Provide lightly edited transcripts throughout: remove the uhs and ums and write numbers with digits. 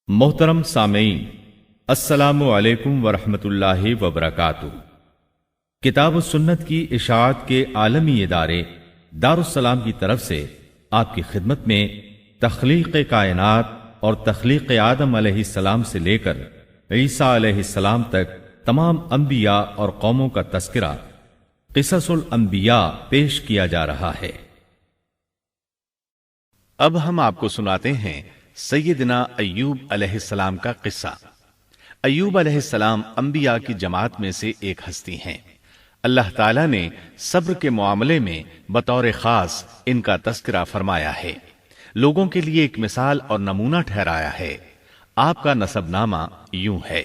محترم سامعین، السلام علیکم ورحمۃ اللہ وبرکاتہ۔ کتاب و سنت کی اشاعت کے عالمی ادارے دارالسلام کی طرف سے آپ کی خدمت میں تخلیق کائنات اور تخلیق آدم علیہ السلام سے لے کر عیسیٰ علیہ السلام تک تمام انبیاء اور قوموں کا تذکرہ قصص الانبیاء پیش کیا جا رہا ہے۔ اب ہم آپ کو سناتے ہیں سیدنا ایوب علیہ السلام کا قصہ۔ ایوب علیہ السلام انبیاء کی جماعت میں سے ایک ہستی ہیں۔ اللہ تعالیٰ نے صبر کے معاملے میں بطور خاص ان کا تذکرہ فرمایا ہے، لوگوں کے لیے ایک مثال اور نمونہ ٹھہرایا ہے۔ آپ کا نسب نامہ یوں ہے: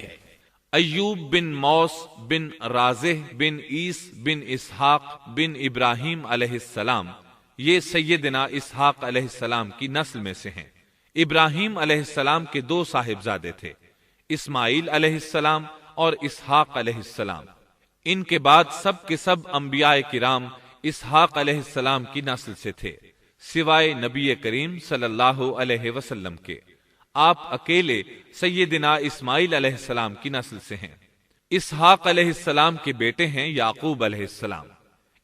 ایوب بن موس بن رازح بن عیس بن اسحاق بن ابراہیم علیہ السلام، یہ سیدنا اسحاق علیہ السلام کی نسل میں سے ہیں۔ ابراہیم علیہ السلام کے دو صاحبزادے تھے، اسماعیل علیہ السلام اور اسحاق علیہ السلام۔ ان کے بعد سب کے سب انبیاء کرام اسحاق علیہ السلام کی نسل سے تھے، سوائے نبی کریم صلی اللہ علیہ وسلم کے۔ آپ اکیلے سیدنا اسماعیل علیہ السلام کی نسل سے ہیں۔ اسحاق علیہ السلام کے بیٹے ہیں یعقوب علیہ السلام۔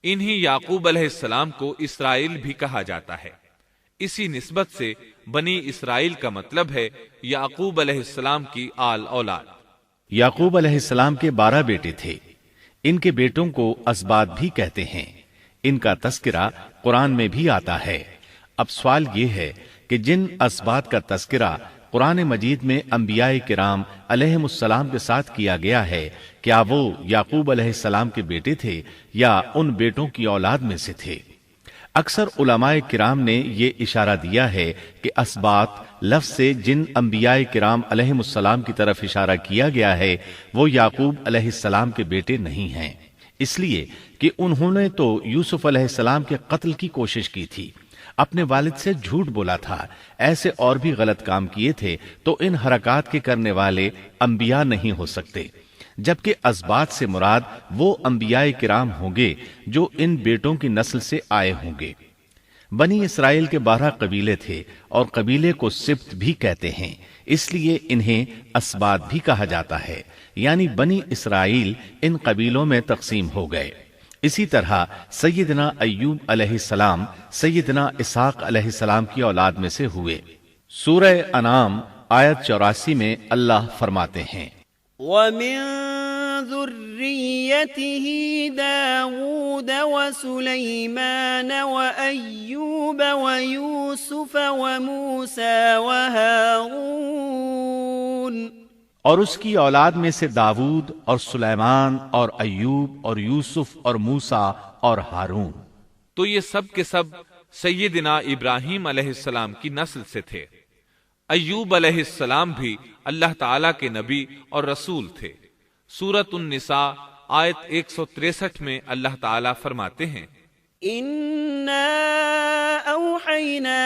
انہی یعقوب علیہ السلام کو اسرائیل بھی کہا جاتا ہے۔ اسی نسبت سے بنی اسرائیل کا مطلب ہے یعقوب علیہ السلام کی آل اولاد۔ یعقوب علیہ السلام کے 12 بیٹے تھے۔ ان کے بیٹوں کو اسباط بھی کہتے ہیں۔ ان کا تذکرہ قرآن میں بھی آتا ہے۔ اب سوال یہ ہے کہ جن اسباط کا تذکرہ قرآن مجید میں انبیاء کرام علیہم السلام کے ساتھ کیا گیا ہے، کیا وہ یعقوب علیہ السلام کے بیٹے تھے یا ان بیٹوں کی اولاد میں سے تھے؟ اکثر علماء کرام نے یہ اشارہ دیا ہے کہ اسباط لفظ سے جن انبیاء کرام علیہم السلام کی طرف اشارہ کیا گیا ہے وہ یعقوب علیہ السلام کے بیٹے نہیں ہیں، اس لیے کہ انہوں نے تو یوسف علیہ السلام کے قتل کی کوشش کی تھی، اپنے والد سے جھوٹ بولا تھا، ایسے اور بھی غلط کام کیے تھے، تو ان حرکات کے کرنے والے انبیاء نہیں ہو سکتے، جبکہ اسباط سے مراد وہ انبیاء کرام ہوں گے جو ان بیٹوں کی نسل سے آئے ہوں گے۔ بنی اسرائیل کے 12 قبیلے تھے اور قبیلے کو سبط بھی کہتے ہیں، اس لیے انہیں اسباط بھی کہا جاتا ہے، یعنی بنی اسرائیل ان قبیلوں میں تقسیم ہو گئے۔ اسی طرح سیدنا ایوب علیہ السلام سیدنا اسحاق علیہ السلام کی اولاد میں سے ہوئے۔ سورہ انعام آیت 84 میں اللہ فرماتے ہیں: وَمِن ذُرِّيَّتِهِ دَاوُودَ وَسُلَيْمَانَ وَأَيُّوبَ وَيُوسُفَ وَمُوسَى وَهَارُونَ، اور اس کی اولاد میں سے داؤد اور سلیمان اور ایوب اور یوسف اور موسیٰ اور ہارون۔ تو یہ سب کے سب سیدنا ابراہیم علیہ السلام کی نسل سے تھے۔ ایوب علیہ السلام بھی اللہ تعالیٰ کے نبی اور رسول تھے۔ سورۃ النساء آیت 163 میں اللہ تعالیٰ فرماتے ہیں: إِنَّا أَوْحَيْنَا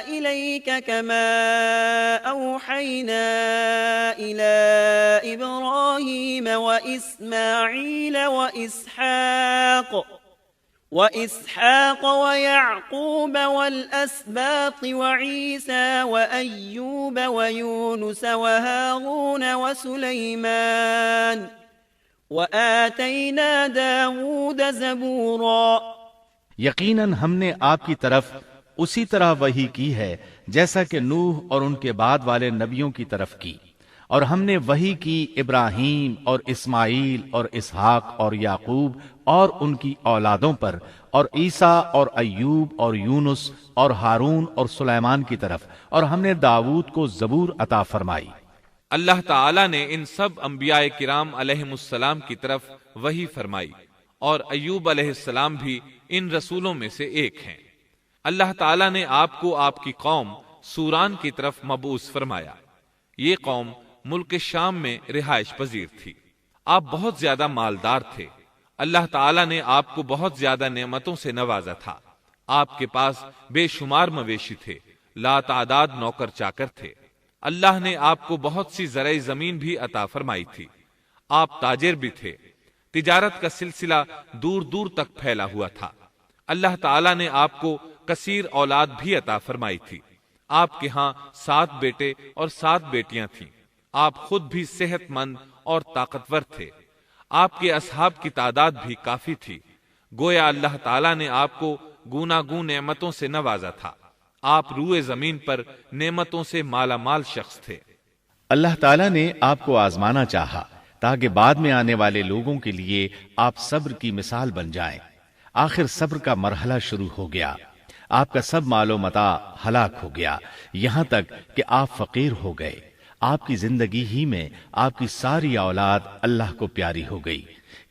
إِلَيْكَ كَمَا أَوْحَيْنَا إِلَى إِبْرَاهِيمَ وَإِسْمَاعِيلَ وَإِسْحَاقَ وَيَعْقُوبَ وَالْأَسْبَاطِ وَعِيسَى وَأَيُّوبَ وَيُونُسَ وَهَارُونَ وَسُلَيْمَانَ وَآتَيْنَا دَاوُودَ زَبُورًا۔ یقیناً ہم نے آپ کی طرف اسی طرح وحی کی ہے جیسا کہ نوح اور ان کے بعد والے نبیوں کی طرف کی، اور ہم نے وحی کی ابراہیم اور اسماعیل اور اسحاق اور یعقوب اور ان کی اولادوں پر، اور عیسیٰ اور ایوب اور یونس اور ہارون اور سلیمان کی طرف، اور ہم نے داؤد کو زبور عطا فرمائی۔ اللہ تعالیٰ نے ان سب انبیاء کرام علیہم السلام کی طرف وحی فرمائی، اور ایوب علیہ السلام بھی ان رسولوں میں سے ایک ہیں۔ اللہ تعالیٰ نے آپ کو آپ کی قوم سوران کی طرف مبعوث فرمایا۔ یہ قوم ملک شام میں رہائش پذیر تھی۔ آپ بہت زیادہ مالدار تھے۔ اللہ تعالیٰ نے آپ کو بہت زیادہ نعمتوں سے نوازا تھا۔ آپ کے پاس بے شمار مویشی تھے، لا تعداد نوکر چاکر تھے۔ اللہ نے آپ کو بہت سی زرعی زمین بھی عطا فرمائی تھی۔ آپ تاجر بھی تھے۔ تجارت کا سلسلہ دور دور تک پھیلا ہوا تھا۔ اللہ تعالیٰ نے آپ کو کثیر اولاد بھی عطا فرمائی تھی۔ آپ کے ہاں 7 بیٹے اور 7 بیٹیاں تھیں۔ آپ خود بھی صحت مند اور طاقتور تھے۔ آپ کے اصحاب کی تعداد بھی کافی تھی۔ گویا اللہ تعالیٰ نے آپ کو گوناگون نعمتوں سے نوازا تھا۔ آپ روئے زمین پر نعمتوں سے مالا مال شخص تھے۔ اللہ تعالیٰ نے آپ کو آزمانا چاہا تاکہ بعد میں آنے والے لوگوں کے لیے آپ صبر کی مثال بن جائیں۔ آخر صبر کا مرحلہ شروع ہو گیا۔ آپ کا سب مال و متاع ہلاک ہو گیا، یہاں تک کہ آپ فقیر ہو گئے۔ آپ کی زندگی ہی میں آپ کی ساری اولاد اللہ کو پیاری ہو گئی۔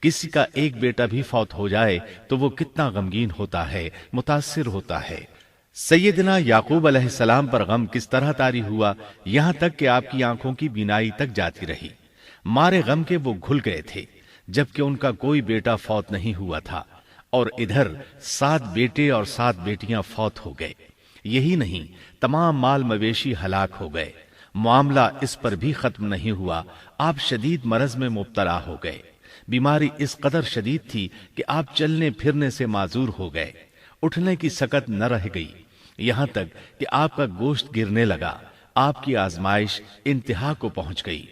کسی کا ایک بیٹا بھی فوت ہو جائے تو وہ کتنا غمگین ہوتا ہے، متاثر ہوتا ہے۔ سیدنا یعقوب علیہ السلام پر غم کس طرح طاری ہوا، یہاں تک کہ آپ کی آنکھوں کی بینائی تک جاتی رہی۔ مارے غم کے وہ گھل گئے تھے، جبکہ ان کا کوئی بیٹا فوت نہیں ہوا تھا، اور ادھر 7 بیٹے اور 7 بیٹیاں فوت ہو گئے۔ یہی نہیں، تمام مال مویشی ہلاک ہو گئے۔ معاملہ اس پر بھی ختم نہیں ہوا، آپ شدید مرض میں مبتلا ہو گئے۔ بیماری اس قدر شدید تھی کہ آپ چلنے پھرنے سے معذور ہو گئے، اٹھنے کی سکت نہ رہ گئی، یہاں تک کہ آپ کا گوشت گرنے لگا۔ آپ کی آزمائش انتہا کو پہنچ گئی۔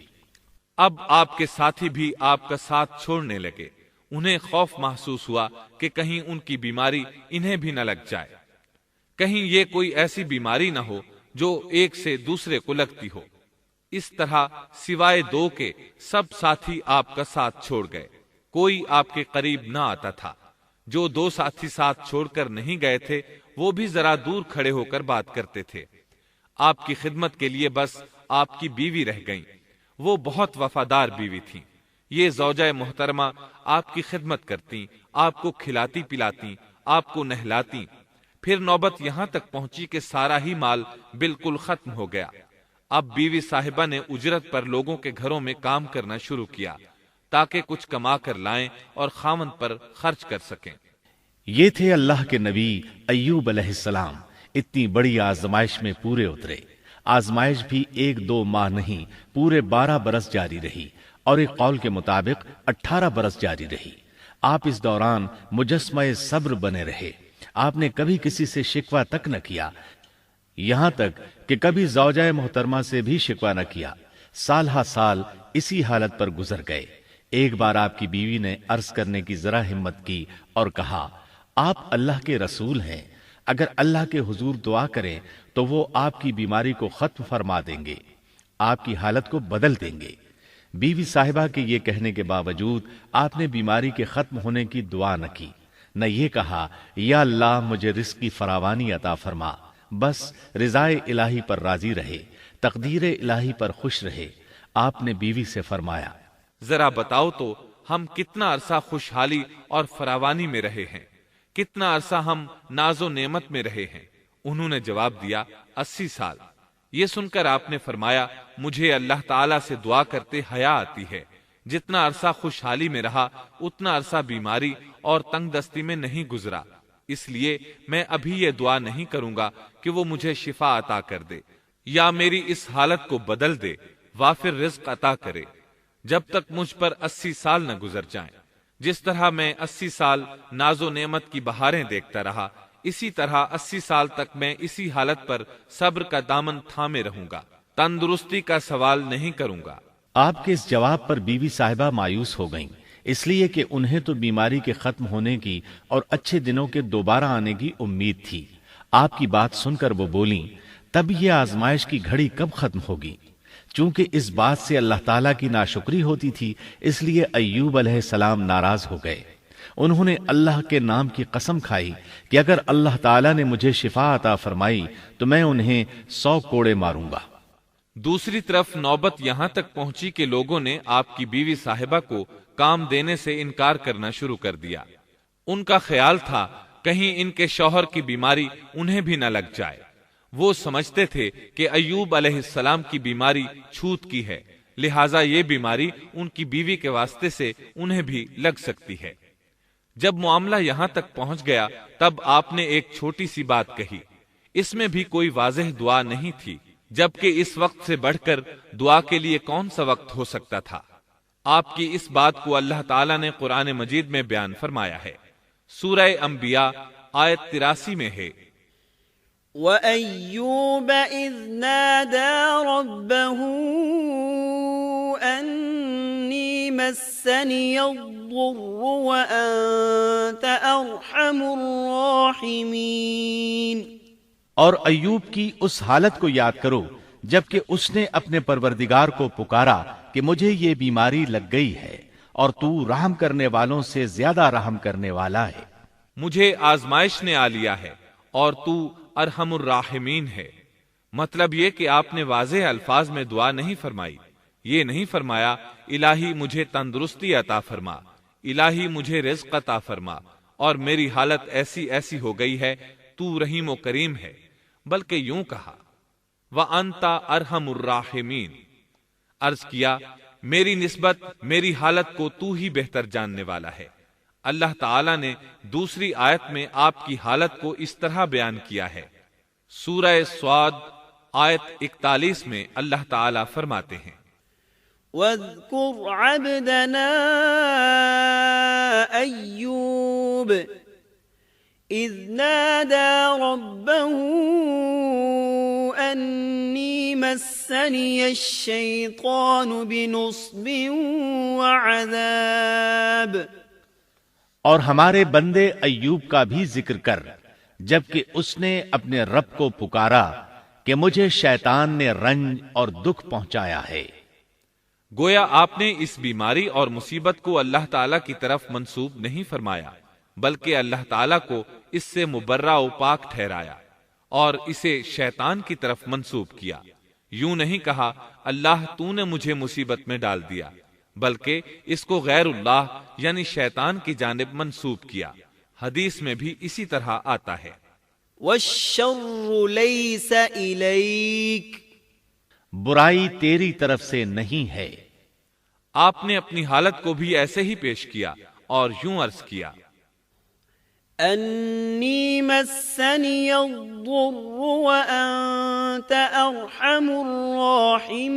اب آپ کے ساتھی بھی آپ کا ساتھ چھوڑنے لگے۔ انہیں خوف محسوس ہوا کہ کہیں ان کی بیماری انہیں بھی نہ لگ جائے، کہیں یہ کوئی ایسی بیماری نہ ہو جو ایک سے دوسرے کو لگتی ہو۔ اس طرح سوائے 2 کے سب ساتھی آپ کا ساتھ چھوڑ گئے، کوئی آپ کے قریب نہ آتا تھا۔ جو 2 ساتھی ساتھ چھوڑ کر نہیں گئے تھے وہ بھی ذرا دور کھڑے ہو کر بات کرتے تھے۔ آپ کی خدمت کے لیے بس آپ کی بیوی رہ گئیں۔ وہ بہت وفادار بیوی تھی۔ یہ زوجہ محترمہ آپ کی خدمت کرتی، آپ کو کھلاتی پلاتی، آپ کو نہلاتی۔ پھر نوبت یہاں تک پہنچی کہ سارا ہی مال بالکل ختم ہو گیا۔ اب بیوی صاحبہ نے اجرت پر لوگوں کے گھروں میں کام کرنا شروع کیا تاکہ کچھ کما کر لائیں اور خاوند پر خرچ کر سکیں۔ یہ تھے اللہ کے نبی ایوب علیہ السلام۔ اتنی بڑی آزمائش میں پورے اترے۔ آزمائش بھی 1-2 ماہ نہیں، پورے 12 برس جاری رہی، اور ایک قول کے مطابق 18 برس جاری رہی۔ آپ اس دوران مجسمہ صبر بنے رہے۔ آپ نے کبھی کسی سے شکوہ تک نہ کیا، یہاں تک کہ کبھی زوجہ محترمہ سے بھی شکوہ نہ کیا۔ سال ہا سال اسی حالت پر گزر گئے۔ ایک بار آپ کی بیوی نے عرض کرنے کی ذرا ہمت کی اور کہا، آپ اللہ کے رسول ہیں، اگر اللہ کے حضور دعا کریں تو وہ آپ کی بیماری کو ختم فرما دیں گے، آپ کی حالت کو بدل دیں گے۔ بیوی صاحبہ کے یہ کہنے کے باوجود آپ نے بیماری کے ختم ہونے کی دعا نہ کی، نہ یہ کہا یا اللہ مجھے رزق کی فراوانی عطا فرما، بس رضائے الہی پر راضی رہے، تقدیر الہی پر خوش رہے۔ آپ نے بیوی سے فرمایا، ذرا بتاؤ تو ہم کتنا عرصہ خوشحالی اور فراوانی میں رہے ہیں، کتنا عرصہ ہم ناز و نعمت میں رہے ہیں؟ انہوں نے جواب دیا، 80 سال۔ یہ سن کر آپ نے فرمایا، مجھے اللہ تعالیٰ سے دعا کرتے حیا آتی ہے، جتنا عرصہ خوشحالی میں رہا اتنا عرصہ بیماری اور تنگ دستی میں نہیں گزرا، اس لیے میں ابھی یہ دعا نہیں کروں گا کہ وہ مجھے شفا عطا کر دے یا میری اس حالت کو بدل دے، وافر رزق عطا کرے، جب تک مجھ پر 80 سال نہ گزر جائیں۔ جس طرح میں 80 سال ناز و نعمت کی بہاریں دیکھتا رہا، اسی طرح 80 سال تک میں اسی حالت پر صبر کا دامن تھامے رہوں گا، تندرستی کا سوال نہیں کروں گا۔ آپ کے اس جواب پر بیوی صاحبہ مایوس ہو گئیں، اس لیے کہ انہیں تو بیماری کے ختم ہونے کی اور اچھے دنوں کے دوبارہ آنے کی امید تھی۔ آپ کی بات سن کر وہ بولیں، تب یہ آزمائش کی گھڑی کب ختم ہوگی؟ چونکہ اس بات سے اللہ تعالیٰ کی ناشکری ہوتی تھی، اس لیے ایوب علیہ السلام ناراض ہو گئے۔ انہوں نے اللہ کے نام کی قسم کھائی کہ اگر اللہ تعالیٰ نے مجھے شفا عطا فرمائی تو میں انہیں 100 کوڑے ماروں گا۔ دوسری طرف نوبت یہاں تک پہنچی کہ لوگوں نے آپ کی بیوی صاحبہ کو کام دینے سے انکار کرنا شروع کر دیا۔ ان کا خیال تھا کہیں ان کے شوہر کی بیماری انہیں بھی نہ لگ جائے۔ وہ سمجھتے تھے کہ ایوب علیہ السلام کی بیماری چھوت کی ہے، لہٰذا یہ بیماری ان کی بیوی کے واسطے سے انہیں بھی لگ سکتی ہے۔ جب معاملہ یہاں تک پہنچ گیا تب آپ نے ایک چھوٹی سی بات کہی، اس میں بھی کوئی واضح دعا نہیں تھی، جبکہ اس وقت سے بڑھ کر دعا کے لیے کون سا وقت ہو سکتا تھا؟ آپ کی اس بات کو اللہ تعالیٰ نے قرآن مجید میں بیان فرمایا ہے۔ سورہ انبیاء آیت 83 میں ہے، وَأَيُّوبَ إِذْ نَادَى رَبَّهُ أَنِّي مَسَّنِيَ الضُّرُّ وَأَنْتَ أَرْحَمُ الرَّاحِمِينَ۔ اور ایوب کی اس حالت کو یاد کرو جبکہ اس نے اپنے پروردگار کو پکارا کہ مجھے یہ بیماری لگ گئی ہے اور تو رحم کرنے والوں سے زیادہ رحم کرنے والا ہے۔ مجھے آزمائش نے آ لیا ہے اور تو ارحم الراحمین ہے۔ مطلب یہ کہ آپ نے واضح الفاظ میں دعا نہیں فرمائی، یہ نہیں فرمایا الہی مجھے تندرستی عطا فرما، الہی مجھے رزق عطا فرما اور میری حالت ایسی ایسی ہو گئی ہے، تو رحیم و کریم ہے، بلکہ یوں کہا وَأَنْتَ أَرْحَمُ الرَّاحِمِينَ، عرض کیا میری نسبت میری حالت کو تو ہی بہتر جاننے والا ہے۔ اللہ تعالیٰ نے دوسری آیت میں آپ کی حالت کو اس طرح بیان کیا ہے۔ سورہ صاد آیت 41 میں اللہ تعالیٰ فرماتے ہیں وَاذْكُرْ عَبْدَنَا أَيُّوبَ إِذْ نَادَى رَبَّهُ أَنِّي مَسَّنِيَ الشَّيْطَانُ بِنُصْبٍ وَعَذَابٍ۔ اور ہمارے بندے ایوب کا بھی ذکر کر جبکہ اس نے اپنے رب کو پکارا کہ مجھے شیطان نے رنج اور دکھ پہنچایا ہے۔ گویا آپ نے اس بیماری اور مصیبت کو اللہ تعالیٰ کی طرف منسوب نہیں فرمایا، بلکہ اللہ تعالیٰ کو اس سے مبرہ و پاک ٹھہرایا اور اسے شیطان کی طرف منسوب کیا۔ یوں نہیں کہا اللہ تو نے مجھے مصیبت میں ڈال دیا، بلکہ اس کو غیر اللہ یعنی شیطان کی جانب منسوب کیا۔ حدیث میں بھی اسی طرح آتا ہے وَالشَّرُّ لَيْسَ إِلَيْكَ، برائی تیری طرف سے نہیں ہے۔ آپ نے اپنی حالت کو بھی ایسے ہی پیش کیا اور یوں عرض کیا أَنِّي مَسَّنِيَ الضُّرُّ وَأَنْتَ أَرْحَمُ الرَّاحِمِينَ۔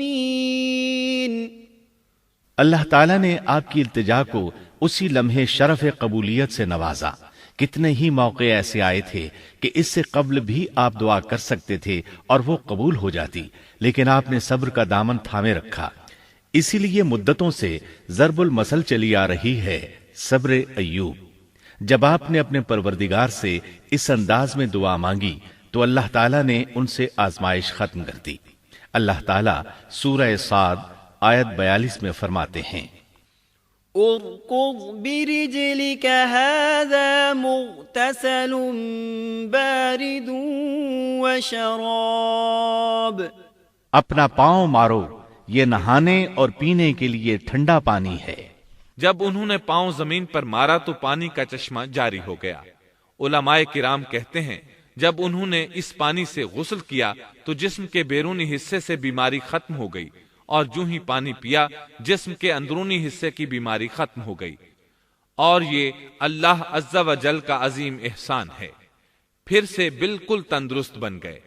اللہ تعالیٰ نے آپ کی التجا کو اسی لمحے شرف قبولیت سے نوازا۔ کتنے ہی موقع ایسے آئے تھے کہ اس سے قبل بھی آپ دعا کر سکتے تھے اور وہ قبول ہو جاتی، لیکن آپ نے صبر کا دامن تھامے رکھا۔ اسی لیے مدتوں سے ضرب المثل چلی آ رہی ہے صبر ایوب۔ جب آپ نے اپنے پروردگار سے اس انداز میں دعا مانگی تو اللہ تعالیٰ نے ان سے آزمائش ختم کر دی۔ اللہ تعالیٰ سورہ صاد آیت 42 میں فرماتے ہیں ارکض برجلک هذا مغتسل بارد وشراب، اپنا پاؤں مارو، یہ نہانے اور پینے کے لیے ٹھنڈا پانی ہے۔ جب انہوں نے پاؤں زمین پر مارا تو پانی کا چشمہ جاری ہو گیا۔ علماء کرام کہتے ہیں جب انہوں نے اس پانی سے غسل کیا تو جسم کے بیرونی حصے سے بیماری ختم ہو گئی، اور جو ہی پانی پیا جسم کے اندرونی حصے کی بیماری ختم ہو گئی، اور یہ اللہ عز و جل کا عظیم احسان ہے۔ پھر سے بالکل تندرست بن گئے،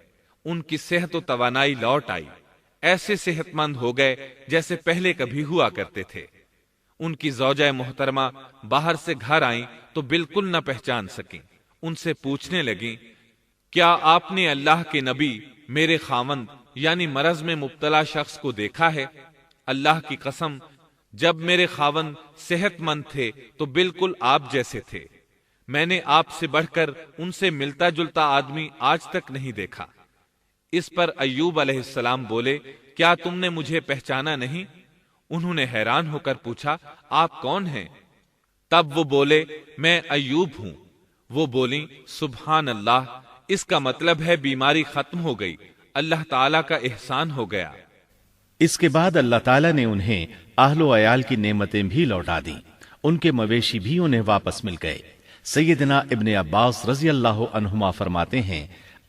ان کی صحت و توانائی لوٹ آئی، ایسے صحت مند ہو گئے جیسے پہلے کبھی ہوا کرتے تھے۔ ان کی زوجہ محترمہ باہر سے گھر آئیں تو بالکل نہ پہچان سکیں۔ ان سے پوچھنے لگیں کیا آپ نے اللہ کے نبی میرے خاوند یعنی مرض میں مبتلا شخص کو دیکھا ہے؟ اللہ کی قسم جب میرے خاوند صحت مند تھے تو بالکل آپ جیسے تھے، میں نے آپ سے بڑھ کر ان سے ملتا جلتا آدمی آج تک نہیں دیکھا۔ اس پر ایوب علیہ السلام بولے کیا تم نے مجھے پہچانا نہیں؟ انہوں نے حیران ہو کر پوچھا آپ کون ہیں؟ تب وہ بولے میں ایوب ہوں۔ وہ بولیں سبحان اللہ، اس کا مطلب ہے بیماری ختم ہو گئی، اللہ تعالیٰ کا احسان ہو گیا۔ اس کے بعد اللہ تعالیٰ نے انہیں اہل و عیال کی نعمتیں بھی لوٹا دیں، ان کے مویشی بھی انہیں واپس مل گئے۔ سیدنا ابن عباس رضی اللہ عنہما فرماتے ہیں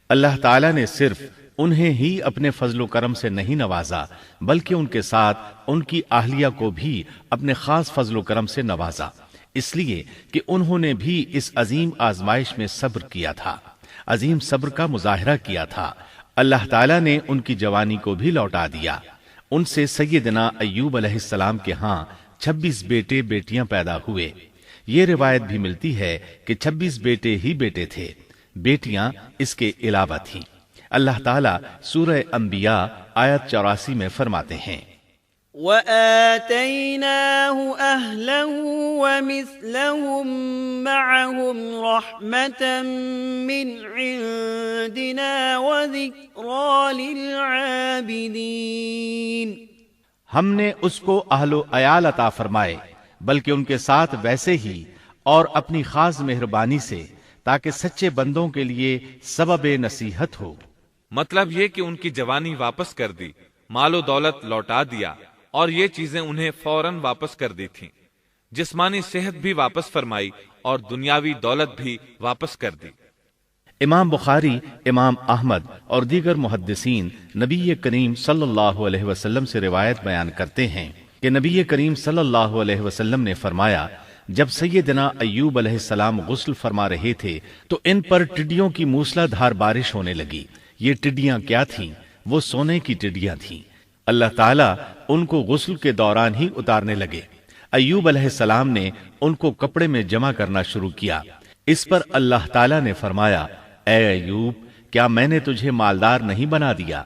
اللہ تعالیٰ نے صرف انہیں ہی اپنے فضل و کرم سے نہیں نوازا بلکہ ان کے ساتھ ان کی اہلیہ کو بھی اپنے خاص فضل و کرم سے نوازا، اس لیے کہ انہوں نے بھی اس عظیم آزمائش میں صبر کیا تھا، عظیم صبر کا مظاہرہ کیا تھا۔ اللہ تعالیٰ نے ان کی جوانی کو بھی لوٹا دیا۔ ان سے سیدنا ایوب علیہ السلام کے ہاں 26 بیٹے بیٹیاں پیدا ہوئے۔ یہ روایت بھی ملتی ہے کہ 26 بیٹے ہی بیٹے تھے، بیٹیاں اس کے علاوہ تھیں۔ اللہ تعالیٰ سورہ انبیاء آیت 84 میں فرماتے ہیں وَآتَيْنَاهُ أَهْلَهُ وَمِثْلَهُم مَّعَهُمْ رَحْمَةً مِّنْ عِندِنَا وَذِكْرَىٰ لِلْعَابِدِينَ ہم نے اس کو اہل و عیال عطا فرمائے بلکہ ان کے ساتھ ویسے ہی اور اپنی خاص مہربانی سے تاکہ سچے بندوں کے لیے سبب نصیحت ہو۔ مطلب یہ کہ ان کی جوانی واپس کر دی، مال و دولت لوٹا دیا اور یہ چیزیں انہیں فوراً واپس کر دی تھیں، جسمانی صحت بھی واپس فرمائی اور دنیاوی دولت بھی واپس کر دی۔ امام بخاری، امام احمد اور دیگر محدثین نبی کریم صلی اللہ علیہ وسلم سے روایت بیان کرتے ہیں کہ نبی کریم صلی اللہ علیہ وسلم نے فرمایا، جب سیدنا ایوب علیہ السلام غسل فرما رہے تھے تو ان پر ٹڈیوں کی موسلا دھار بارش ہونے لگی۔ یہ ٹڈیاں کیا تھیں؟ وہ سونے کی ٹڈیاں تھیں۔ اللہ تعالیٰ ان کو غسل کے دوران ہی اتارنے لگے۔ ایوب علیہ السلام نے ان کو کپڑے میں جمع کرنا شروع کیا۔ اس پر اللہ تعالیٰ نے فرمایا، اے ایوب، کیا میں نے تجھے مالدار نہیں بنا دیا؟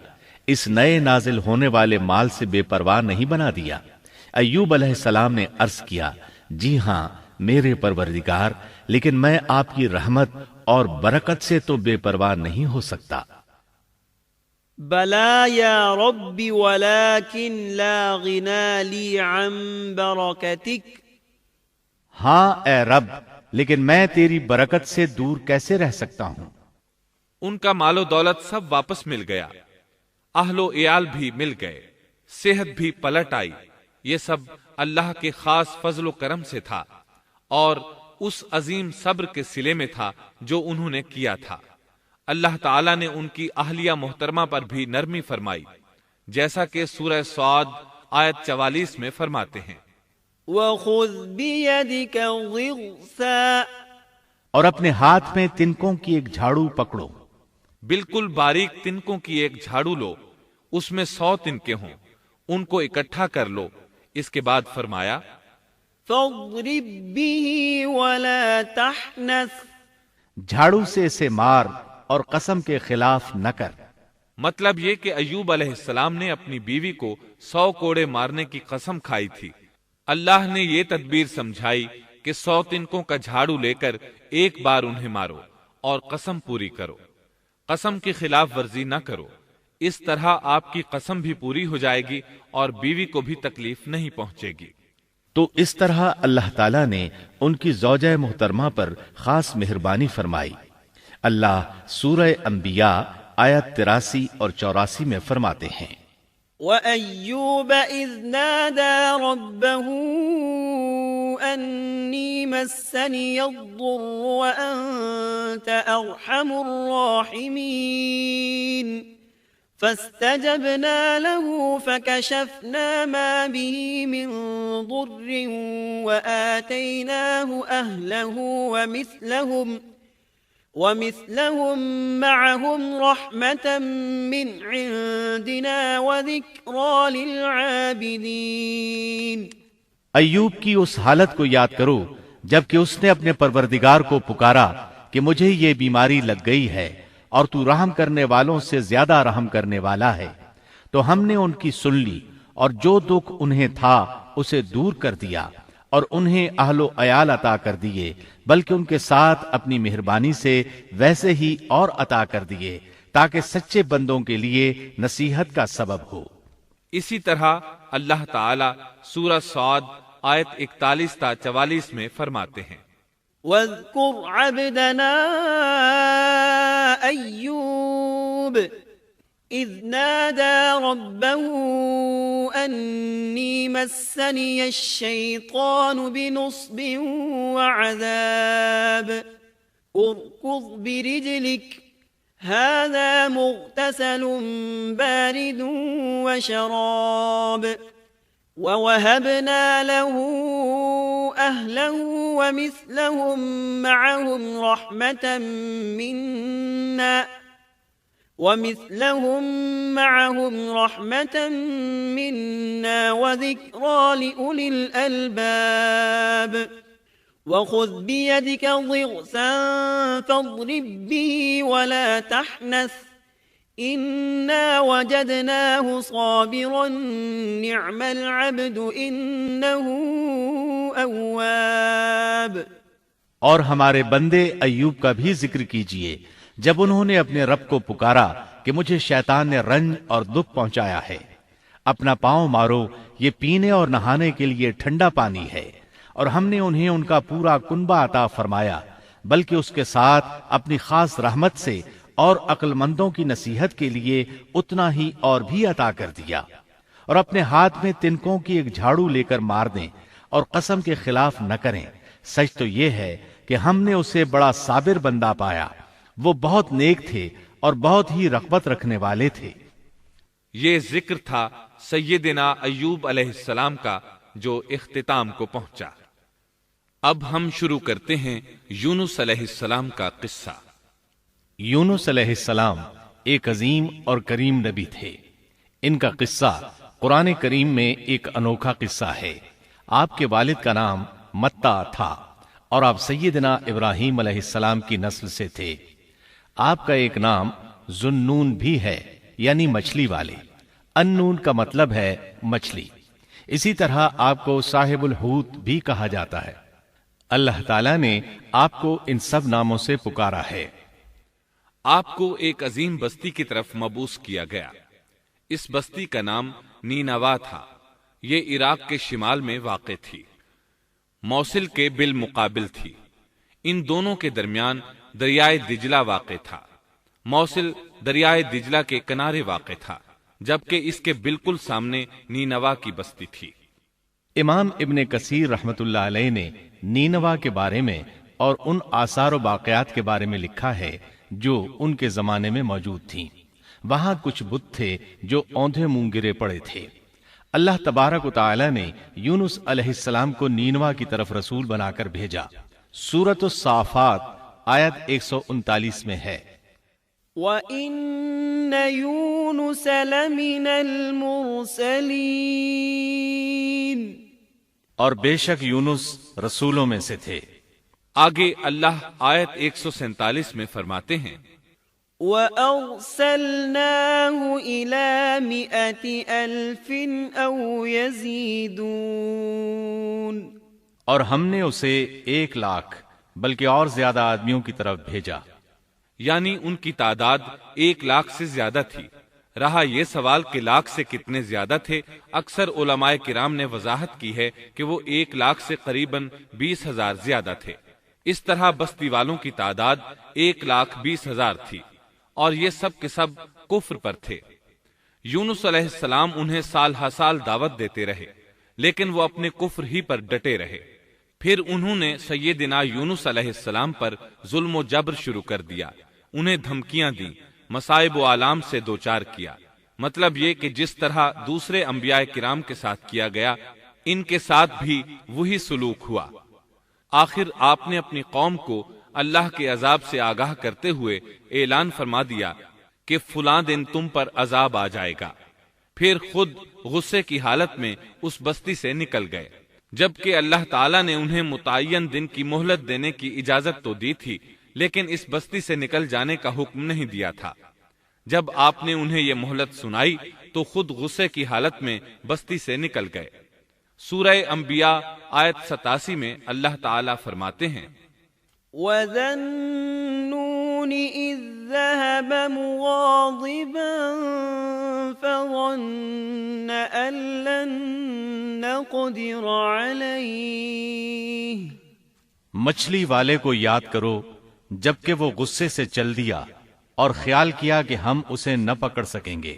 اس نئے نازل ہونے والے مال سے بے پرواہ نہیں بنا دیا؟ ایوب علیہ السلام نے عرض کیا، جی ہاں میرے پروردگار، لیکن میں آپ کی رحمت اور برکت سے تو بے پرواہ نہیں ہو سکتا۔ بلا یا رب ولكن لا غنى لي عن برکتک، ہاں اے رب، لیکن میں تیری برکت سے دور کیسے رہ سکتا ہوں؟ ان کا مال و دولت سب واپس مل گیا، اہل و عیال بھی مل گئے، صحت بھی پلٹ آئی۔ یہ سب اللہ کے خاص فضل و کرم سے تھا اور اس عظیم صبر کے صلے میں تھا جو انہوں نے کیا تھا۔ اللہ تعالیٰ نے ان کی اہلیہ محترمہ پر بھی نرمی فرمائی، جیسا کہ سورہ صاد آیت 44 میں فرماتے ہیں، وَخُذْ بِيَدِكَ ضِغْثًا، اور اپنے ہاتھ میں تنکوں کی ایک جھاڑو پکڑو۔ بالکل باریک تنکوں کی ایک جھاڑو لو، اس میں 100 تنکے ہوں، ان کو اکٹھا کر لو۔ اس کے بعد فرمایا، فَاضْرِبْ بِهِ وَلَا تَحْنَثْ، جھاڑو سے اسے مار اور قسم کے خلاف نہ کر۔ مطلب یہ کہ ایوب علیہ السلام نے اپنی بیوی کو 100 کوڑے مارنے کی قسم کھائی تھی۔ اللہ نے یہ تدبیر سمجھائی کہ 100 تنکوں کا جھاڑو لے کر ایک بار انہیں مارو اور قسم پوری کرو، قسم کی خلاف ورزی نہ کرو۔ اس طرح آپ کی قسم بھی پوری ہو جائے گی اور بیوی کو بھی تکلیف نہیں پہنچے گی۔ تو اس طرح اللہ تعالیٰ نے ان کی زوجہ محترمہ پر خاص مہربانی فرمائی۔ اللہ سورہ انبیاء آیت 83 اور 84 میں فرماتے ہیں، وَأَيُّوبَ إِذْ نَادَى رَبَّهُ أَنِّي مَسَّنِيَ الضُّرُّ وَأَنْتَ أَرْحَمُ الرَّاحِمِينَ فَاسْتَجَبْنَا لَهُ فَكَشَفْنَا مَا بِهِ مِنْ ضُرٍّ وَآتَيْنَاهُ أَهْلَهُ وَمِثْلَهُمْ مَعَهُمْ رَحْمَةً مِّنْ عِنْدِنَا وَذِكْرَىٰ لِلْعَابِدِينَ۔ ایوب کی اس حالت کو یاد کرو جبکہ اس نے اپنے پروردگار کو پکارا کہ مجھے یہ بیماری لگ گئی ہے اور تو رحم کرنے والوں سے زیادہ رحم کرنے والا ہے۔ تو ہم نے ان کی سن لی اور جو دکھ انہیں تھا اسے دور کر دیا اور انہیں اہل و عیال عطا کر دیے، بلکہ ان کے ساتھ اپنی مہربانی سے ویسے ہی اور عطا کر دیے تاکہ سچے بندوں کے لیے نصیحت کا سبب ہو۔ اسی طرح اللہ تعالی سورہ صاد آیت 41 تا 44 میں فرماتے ہیں، وَاذْكُرْ عَبْدَنَا أَيُّوبَ إِذْ نَادَى رَبَّهُ أَنِّي مَسَّنِيَ الشَّيْطَانُ بِنُصْبٍ وَعَذَابٍ ارْكُضْ بِرِجْلِكَ هَذَا مُغْتَسَلٌ بَارِدٌ وَشَرَابٌ وَوَهَبْنَا لَهُ أَهْلَهُ وَمِثْلَهُمْ مَعَهُمْ رَحْمَةً مِنَّا وَذِكْرَىٰ لِأُولِي الْأَلْبَابِ وَخُذْ بِيَدِكَ ضِغْثًا فَاضْرِبْ بِهِ وَلَا تَحْنَثْ إنا وجدناه صابرا نعم العبد إنه أواب۔ اور ہمارے بندے ایوب کا بھی ذکر کیجئے جب انہوں نے اپنے رب کو پکارا کہ مجھے شیطان نے رنج اور دکھ پہنچایا ہے، اپنا پاؤں مارو، یہ پینے اور نہانے کے لیے ٹھنڈا پانی ہے، اور ہم نے انہیں ان کا پورا کنبہ عطا فرمایا، بلکہ اس کے ساتھ اپنی خاص رحمت سے اور عقل مندوں کی نصیحت کے لیے اتنا ہی اور بھی عطا کر دیا۔ اور اپنے ہاتھ میں تنکوں کی ایک جھاڑو لے کر مار دیں اور قسم کے خلاف نہ کریں، سچ تو یہ ہے کہ ہم نے اسے بڑا صابر بندہ پایا، وہ بہت نیک تھے اور بہت ہی رغبت رکھنے والے تھے۔ یہ ذکر تھا سیدنا ایوب علیہ السلام کا جو اختتام کو پہنچا۔ اب ہم شروع کرتے ہیں یونس علیہ السلام کا قصہ۔ یونس علیہ السلام ایک عظیم اور کریم نبی تھے۔ ان کا قصہ قرآن کریم میں ایک انوکھا قصہ ہے۔ آپ کے والد کا نام متا تھا اور آپ سیدنا ابراہیم علیہ السلام کی نسل سے تھے۔ آپ کا ایک نام ذوالنون بھی ہے، یعنی مچھلی والے۔ النون کا مطلب ہے مچھلی۔ اسی طرح آپ کو صاحب الحوت بھی کہا جاتا ہے۔ اللہ تعالیٰ نے آپ کو ان سب ناموں سے پکارا ہے۔ آپ کو ایک عظیم بستی کی طرف مبعوث کیا گیا۔ اس بستی کا نام نینوا تھا۔ یہ عراق کے شمال میں واقع تھی، موصل کے بالمقابل تھی۔ ان دونوں کے درمیان دریائے دجلہ واقع تھا۔ موصل دریائے دجلہ کے کنارے واقع تھا، جبکہ اس کے بالکل سامنے نینوا کی بستی تھی۔ امام ابن کثیر رحمت اللہ علیہ نے نینوا کے بارے میں اور ان آثار و باقیات کے بارے میں لکھا ہے جو ان کے زمانے میں موجود تھیں۔ وہاں کچھ بت تھے جو اوندھے منہ گرے پڑے تھے۔ اللہ تبارک و تعالی نے یونس علیہ السلام کو نینوا کی طرف رسول بنا کر بھیجا۔ سورۃ الصافات آیت 139 میں ہے، وَإِنَّ يُونُسَ لَمِنَ الْمُرْسَلِينَ، اور بے شک یونس رسولوں میں سے تھے۔ آگے اللہ آیت 147 میں فرماتے ہیں، وَأَرْسَلْنَاهُ إِلَى 100,000 أَوْ يَزِيدُونَ، اور ہم نے اسے 100,000 بلکہ اور زیادہ آدمیوں کی طرف بھیجا۔ یعنی ان کی تعداد 100,000 سے زیادہ تھی۔ رہا یہ سوال کہ لاکھ سے کتنے زیادہ تھے، اکثر علماء کرام نے وضاحت کی ہے کہ وہ 100,000 سے قریباً 20,000 زیادہ تھے۔ اس طرح بستی والوں کی تعداد 1,20,000 تھی، اور یہ سب کے سب کفر پر تھے۔ یونس علیہ السلام انہیں سال ہر سال دعوت دیتے رہے، لیکن وہ اپنے کفر ہی پر ڈٹے رہے۔ پھر انہوں نے سیدنا یونس علیہ السلام پر ظلم و جبر شروع کر دیا، انہیں دھمکیاں دیں، مصائب و آلام سے دوچار کیا۔ مطلب یہ کہ جس طرح دوسرے انبیاء کرام کے ساتھ کیا گیا، ان کے ساتھ بھی وہی سلوک ہوا۔ آخر آپ نے اپنی قوم کو اللہ کے عذاب سے آگاہ کرتے ہوئے اعلان فرما دیا کہ فلاں دن تم پر عذاب آ جائے گا۔ پھر خود غصے کی حالت میں اس بستی سے نکل گئے، جبکہ اللہ تعالیٰ نے انہیں متعین دن کی مہلت دینے کی اجازت تو دی تھی، لیکن اس بستی سے نکل جانے کا حکم نہیں دیا تھا۔ جب آپ نے انہیں یہ مہلت سنائی تو خود غصے کی حالت میں بستی سے نکل گئے۔ سورہ انبیاء آیت 87 میں اللہ تعالیٰ فرماتے ہیں، وَذَا النُّونِ إِذ ذَّهَبَ مُغَاضِبًا فَظَنَّ أَن لَّن نَّقْدِرَ عَلَيْهِ، مچھلی والے کو یاد کرو جبکہ وہ غصے سے چل دیا اور خیال کیا کہ ہم اسے نہ پکڑ سکیں گے۔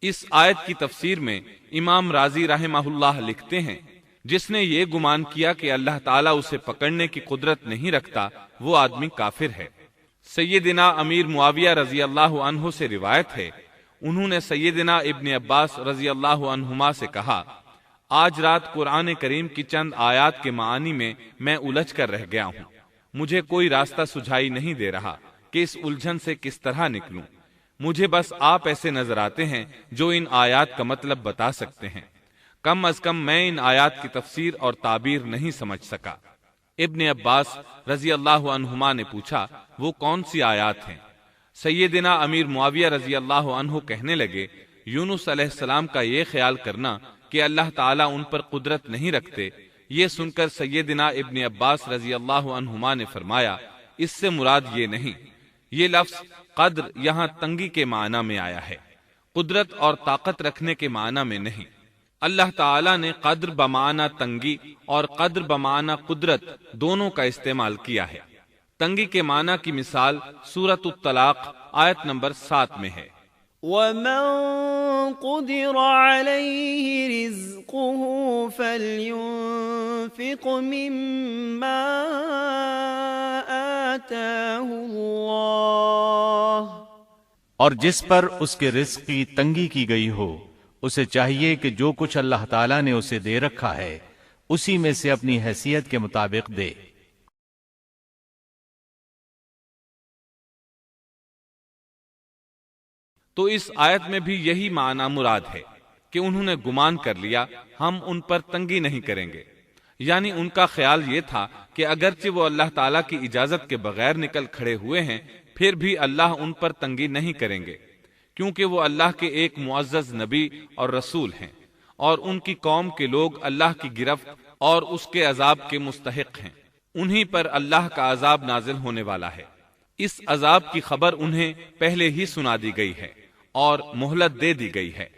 اس آیت کی تفسیر میں امام رازی رحمہ اللہ لکھتے ہیں، جس نے یہ گمان کیا کہ اللہ تعالیٰ اسے پکڑنے کی قدرت نہیں رکھتا، وہ آدمی کافر ہے۔ سیدنا امیر معاویہ رضی اللہ عنہ سے روایت ہے، انہوں نے سیدنا ابن عباس رضی اللہ عنہما سے کہا، آج رات قرآن کریم کی چند آیات کے معانی میں الجھ کر رہ گیا ہوں، مجھے کوئی راستہ سجھائی نہیں دے رہا کہ اس الجھن سے کس طرح نکلوں۔ مجھے بس آپ ایسے نظر آتے ہیں جو ان آیات کا مطلب بتا سکتے ہیں، کم از کم میں ان آیات کی تفسیر اور تعبیر نہیں سمجھ سکا۔ ابن عباس رضی اللہ عنہما نے پوچھا، وہ کون سی آیات ہیں؟ سیدنا امیر معاویہ رضی اللہ عنہ کہنے لگے، یونس علیہ السلام کا یہ خیال کرنا کہ اللہ تعالیٰ ان پر قدرت نہیں رکھتے، یہ سن کر سیدنا ابن عباس رضی اللہ عنہما نے فرمایا، اس سے مراد یہ نہیں، یہ لفظ قدر یہاں تنگی کے معنی میں آیا ہے، قدرت اور طاقت رکھنے کے معنی میں نہیں۔ اللہ تعالیٰ نے قدر بمعنی تنگی اور قدر بمعنی قدرت دونوں کا استعمال کیا ہے۔ تنگی کے معنی کی مثال سورۃ الطلاق آیت نمبر 7 میں ہے۔ وَمَن قُدِرَ عَلَيْهِ رِزْقُهُ فَلْيُنْفِقْ مِمَّا آتَاهُ اللَّهُ، اور جس پر اس کے رزق کی تنگی کی گئی ہو اسے چاہیے کہ جو کچھ اللہ تعالیٰ نے اسے دے رکھا ہے اسی میں سے اپنی حیثیت کے مطابق دے۔ تو اس آیت میں بھی یہی معنی مراد ہے کہ انہوں نے گمان کر لیا ہم ان پر تنگی نہیں کریں گے، یعنی ان کا خیال یہ تھا کہ اگرچہ وہ اللہ تعالیٰ کی اجازت کے بغیر نکل کھڑے ہوئے ہیں پھر بھی اللہ ان پر تنگی نہیں کریں گے، کیونکہ وہ اللہ کے ایک معزز نبی اور رسول ہیں، اور ان کی قوم کے لوگ اللہ کی گرفت اور اس کے عذاب کے مستحق ہیں، انہی پر اللہ کا عذاب نازل ہونے والا ہے۔ اس عذاب کی خبر انہیں پہلے ہی سنا دی گئی ہے اور مہلت دے دی گئی ہے،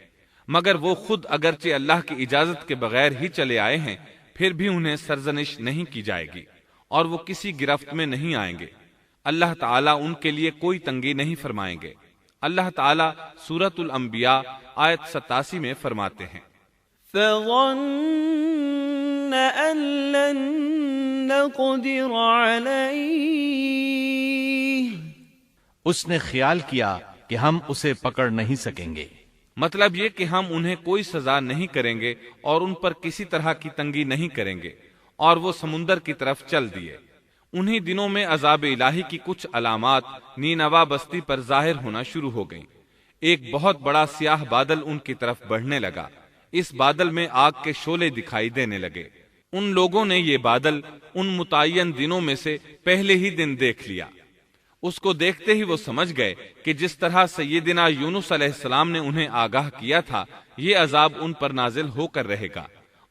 مگر وہ خود اگرچہ اللہ کی اجازت کے بغیر ہی چلے آئے ہیں پھر بھی انہیں سرزنش نہیں کی جائے گی اور وہ کسی گرفت میں نہیں آئیں گے۔ اللہ تعالیٰ ان کے لیے کوئی تنگی نہیں فرمائیں گے۔ اللہ تعالیٰ سورۃ الانبیاء آیت 87 میں فرماتے ہیں، فَظَنَّ أَن لَّن نَّقْدِرَ عَلَيْهِ، اس نے خیال کیا کہ ہم اسے پکڑ نہیں سکیں گے۔ مطلب یہ کہ ہم انہیں کوئی سزا نہیں کریں گے اور ان پر کسی طرح کی تنگی نہیں کریں گے، اور وہ سمندر کی طرف چل دیے۔ انہی دنوں میں عذاب الہی کی کچھ علامات نینوا بستی پر ظاہر ہونا شروع ہو گئیں۔ ایک بہت بڑا سیاہ بادل ان کی طرف بڑھنے لگا، اس بادل میں آگ کے شعلے دکھائی دینے لگے۔ ان لوگوں نے یہ بادل ان متعین دنوں میں سے پہلے ہی دن دیکھ لیا۔ اس کو دیکھتے ہی وہ سمجھ گئے کہ جس طرح سیدنا یونس علیہ السلام نے انہیں آگاہ کیا تھا یہ عذاب ان پر نازل ہو کر رہے گا،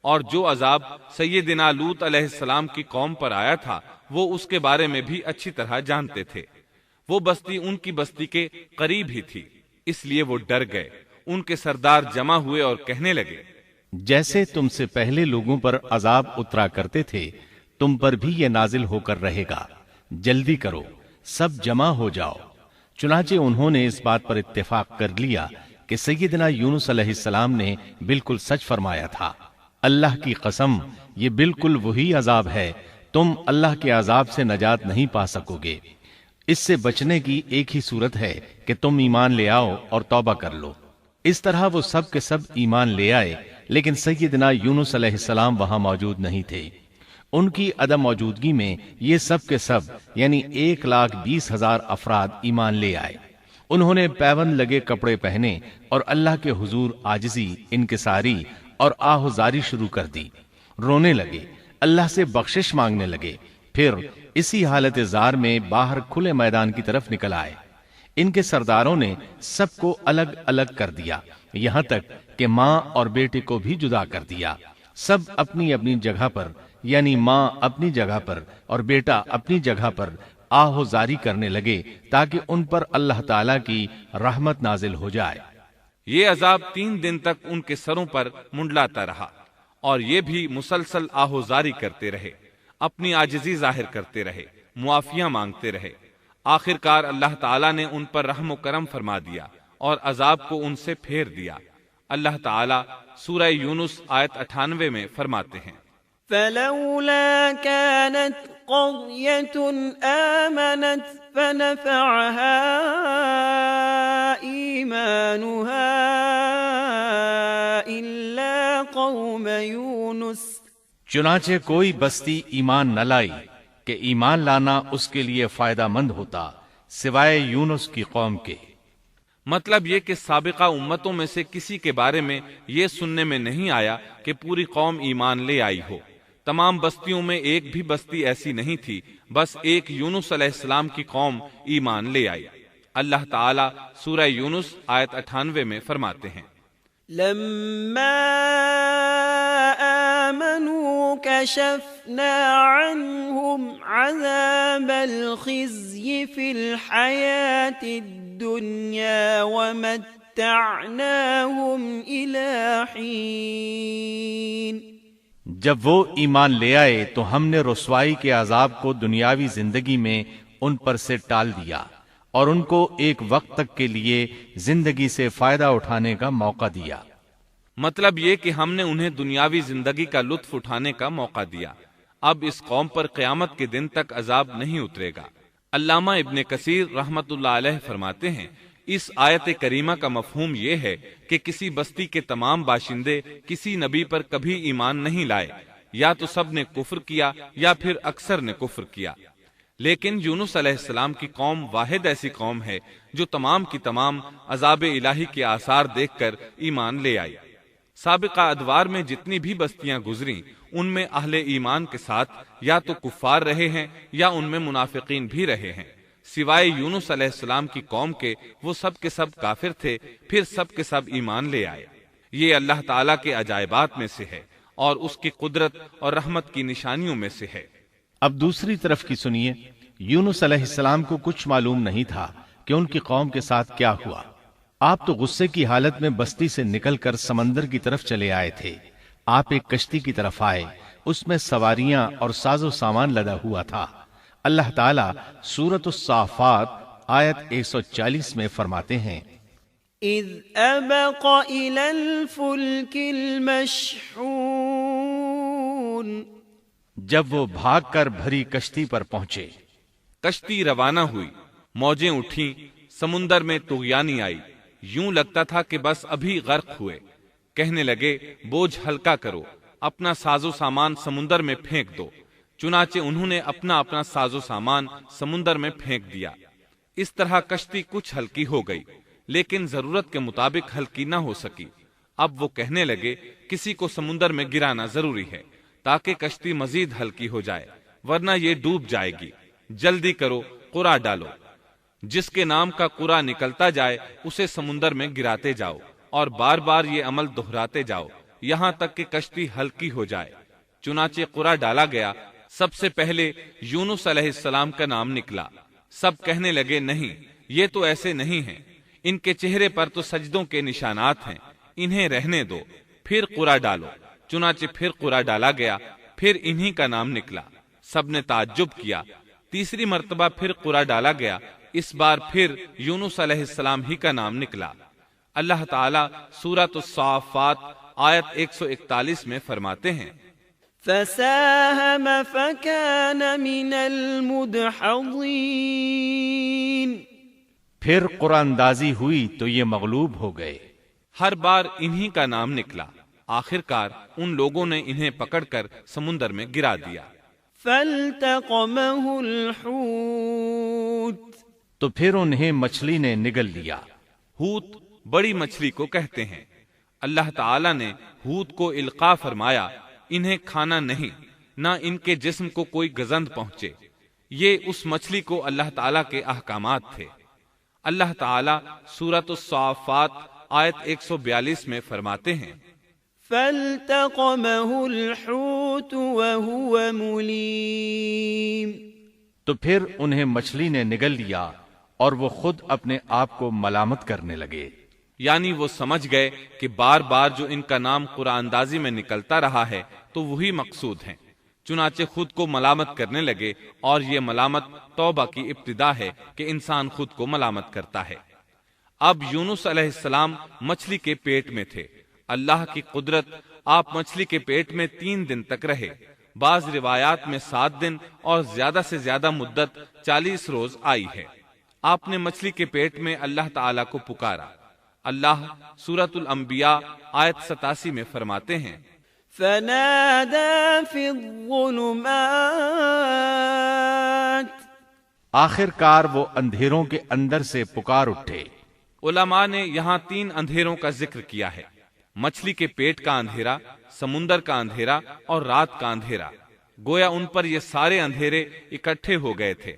اور جو عذاب سیدنا لوط علیہ السلام کی قوم پر آیا تھا وہ اس کے بارے میں بھی اچھی طرح جانتے تھے۔ وہ بستی ان کی بستی کے قریب ہی تھی، اس لیے وہ ڈر گئے۔ ان کے سردار جمع ہوئے اور کہنے لگے، جیسے تم سے پہلے لوگوں پر عذاب اترا کرتے تھے تم پر بھی یہ نازل ہو کر رہے گا، جلدی کرو، سب جمع ہو جاؤ۔ چنانچہ انہوں نے اس بات پر اتفاق کر لیا کہ سیدنا یونس علیہ السلام نے بالکل سچ فرمایا تھا۔ اللہ کی قسم یہ بالکل وہی عذاب ہے، تم اللہ کے عذاب سے نجات نہیں پا سکو گے۔ اس سے بچنے کی ایک ہی صورت ہے کہ تم ایمان لے آؤ اور توبہ کر لو۔ اس طرح وہ سب کے سب ایمان لے آئے، لیکن سیدنا یونس علیہ السلام وہاں موجود نہیں تھے۔ ان کی عدم موجودگی میں یہ سب کے سب یعنی 1,20,000 افراد ایمان لے آئے۔ انہوں نے پیوند لگے کپڑے پہنے اور اللہ کے حضور عاجزی، انکساری اور آہوزاری شروع کر دی، رونے لگے، اللہ سے بخشش مانگنے لگے، پھر اسی حالت زار میں باہر کھلے میدان کی طرف نکل آئے۔ ان کے سرداروں نے سب کو الگ الگ کر دیا، یہاں تک کہ ماں اور بیٹے کو بھی جدا کر دیا۔ سب اپنی اپنی جگہ پر یعنی ماں اپنی جگہ پر اور بیٹا اپنی جگہ پر آہوزاری کرنے لگے تاکہ ان پر اللہ تعالیٰ کی رحمت نازل ہو جائے۔ یہ عذاب 3 دن تک ان کے سروں پر منڈلاتا رہا، اور یہ بھی مسلسل آہوزاری کرتے رہے، اپنی عاجزی ظاہر کرتے رہے، معافیاں مانگتے رہے۔ آخرکار اللہ تعالیٰ نے ان پر رحم و کرم فرما دیا اور عذاب کو ان سے پھیر دیا۔ اللہ تعالیٰ سورہ یونس آیت 98 میں فرماتے ہیں، فلولا كانت قرية آمنت فنفعها إيمانها إلا قوم يونس، چنانچہ کوئی بستی ایمان نہ لائی کہ ایمان لانا اس کے لیے فائدہ مند ہوتا سوائے یونس کی قوم کے۔ مطلب یہ کہ سابقہ امتوں میں سے کسی کے بارے میں یہ سننے میں نہیں آیا کہ پوری قوم ایمان لے آئی ہو۔ تمام بستیوں میں ایک بھی بستی ایسی نہیں تھی، بس ایک یونس علیہ السلام کی قوم ایمان لے آئی۔ اللہ تعالی سورہ یونس آیت 98 میں فرماتے ہیں، لما آمنوا كشفنا عنهم عذاب الخزي في الحياة الدنيا ومتعناهم إلى حين۔ جب وہ ایمان لے آئے تو ہم نے رسوائی کے عذاب کو دنیاوی زندگی میں ان پر سے ٹال دیا اور ان کو ایک وقت تک کے لیے زندگی سے فائدہ اٹھانے کا موقع دیا۔ مطلب یہ کہ ہم نے انہیں دنیاوی زندگی کا لطف اٹھانے کا موقع دیا۔ اب اس قوم پر قیامت کے دن تک عذاب نہیں اترے گا۔ علامہ ابن کثیر رحمت اللہ علیہ فرماتے ہیں، اس آیت کریمہ کا مفہوم یہ ہے کہ کسی بستی کے تمام باشندے کسی نبی پر کبھی ایمان نہیں لائے، یا تو سب نے کفر کیا یا پھر اکثر نے کفر کیا، لیکن یونس علیہ السلام کی قوم واحد ایسی قوم ہے جو تمام کی تمام عذاب الہی کے آثار دیکھ کر ایمان لے آئی۔ سابقہ ادوار میں جتنی بھی بستیاں گزریں ان میں اہل ایمان کے ساتھ یا تو کفار رہے ہیں یا ان میں منافقین بھی رہے ہیں، سوائے یونس علیہ السلام کی قوم کے وہ سب کے سب کافر تھے، پھر سب کے سب ایمان لے آئے۔ یہ اللہ تعالیٰ کے عجائبات میں سے ہے اور اس کی قدرت اور رحمت کی نشانیوں میں سے ہے۔ اب دوسری طرف کی سنیے، یونس علیہ السلام کو کچھ معلوم نہیں تھا کہ ان کی قوم کے ساتھ کیا ہوا۔ آپ تو غصے کی حالت میں بستی سے نکل کر سمندر کی طرف چلے آئے تھے۔ آپ ایک کشتی کی طرف آئے، اس میں سواریاں اور ساز و سامان لدا ہوا تھا۔ اللہ تعالیٰ سورۃ الصافات آیت 140 میں فرماتے ہیں، اذ ابق الى الفلك المشحون، جب وہ بھاگ کر بھری کشتی پر پہنچے۔ کشتی روانہ ہوئی، موجیں اٹھیں، سمندر میں طغیانی آئی، یوں لگتا تھا کہ بس ابھی غرق ہوئے۔ کہنے لگے بوجھ ہلکا کرو، اپنا ساز و سامان سمندر میں پھینک دو۔ چنانچہ انہوں نے اپنا اپنا ساز و سامان سمندر میں پھینک دیا۔ اس طرح کشتی کچھ ہلکی ہو گئی، لیکن ضرورت کے مطابق ہلکی نہ ہو سکی۔ اب وہ کہنے لگے کسی کو سمندر میں گرانا ضروری ہے تاکہ کشتی مزید ہلکی ہو جائے، ورنہ یہ ڈوب جائے گی۔ جلدی کرو، قرع ڈالو۔ جس کے نام کا قرع نکلتا جائے اسے سمندر میں گراتے جاؤ اور بار بار یہ عمل دہراتے جاؤ یہاں تک کہ کشتی ہلکی ہو جائے۔ چنانچہ قرع ڈالا گیا۔ سب سے پہلے یونس علیہ السلام کا نام نکلا۔ سب کہنے لگے نہیں، یہ تو ایسے نہیں ہیں، ان کے چہرے پر تو سجدوں کے نشانات ہیں، انہیں رہنے دو، پھر قرع ڈالو۔ چنانچہ پھر قرع ڈالا گیا، پھر انہی کا نام نکلا۔ سب نے تعجب کیا۔ تیسری مرتبہ پھر قرع ڈالا گیا، اس بار پھر یونس علیہ السلام ہی کا نام نکلا۔ اللہ تعالیٰ سورۃ الصافات آیت 141 میں فرماتے ہیں، فساهم فكان من المدحضين، پھر قرآن اندازی ہوئی تو یہ مغلوب ہو گئے۔ ہر بار انہی کا نام نکلا۔ آخر کار ان لوگوں نے انہیں پکڑ کر سمندر میں گرا دیا۔ فالتقمه الحوت، تو پھر انہیں مچھلی نے نگل لیا۔ حوت بڑی مچھلی کو کہتے ہیں۔ اللہ تعالیٰ نے حوت کو القاء فرمایا، انہیں کھانا نہیں، نہ ان کے جسم کو کوئی گزند پہنچے۔ یہ اس مچھلی کو اللہ تعالیٰ کے احکامات تھے۔ اللہ تعالیٰ سورۃ الصافات آیت 142 میں فرماتے ہیں، فالتقمه الحوت وهو مليم، تو پھر انہیں مچھلی نے نگل لیا اور وہ خود اپنے آپ کو ملامت کرنے لگے۔ یعنی وہ سمجھ گئے کہ بار بار جو ان کا نام قرآن اندازی میں نکلتا رہا ہے تو وہی مقصود ہیں، چنانچہ خود کو ملامت کرنے لگے، اور یہ ملامت توبہ کی ابتدا ہے کہ انسان خود کو ملامت کرتا ہے۔ اب یونس علیہ السلام مچھلی کے پیٹ میں تھے۔ اللہ کی قدرت، آپ مچھلی کے پیٹ میں 3 دن تک رہے۔ بعض روایات میں 7 دن اور زیادہ سے زیادہ مدت 40 روز آئی ہے۔ آپ نے مچھلی کے پیٹ میں اللہ تعالیٰ کو پکارا۔ اللہ سورۃ الانبیاء آیت 87 میں فرماتے ہیں، فنادى في الظلمات، آخر کار وہ اندھیروں کے اندر سے پکار اٹھے۔ علماء نے یہاں 3 اندھیروں کا ذکر کیا ہے، مچھلی کے پیٹ کا اندھیرا، سمندر کا اندھیرا اور رات کا اندھیرا۔ گویا ان پر یہ سارے اندھیرے اکٹھے ہو گئے تھے۔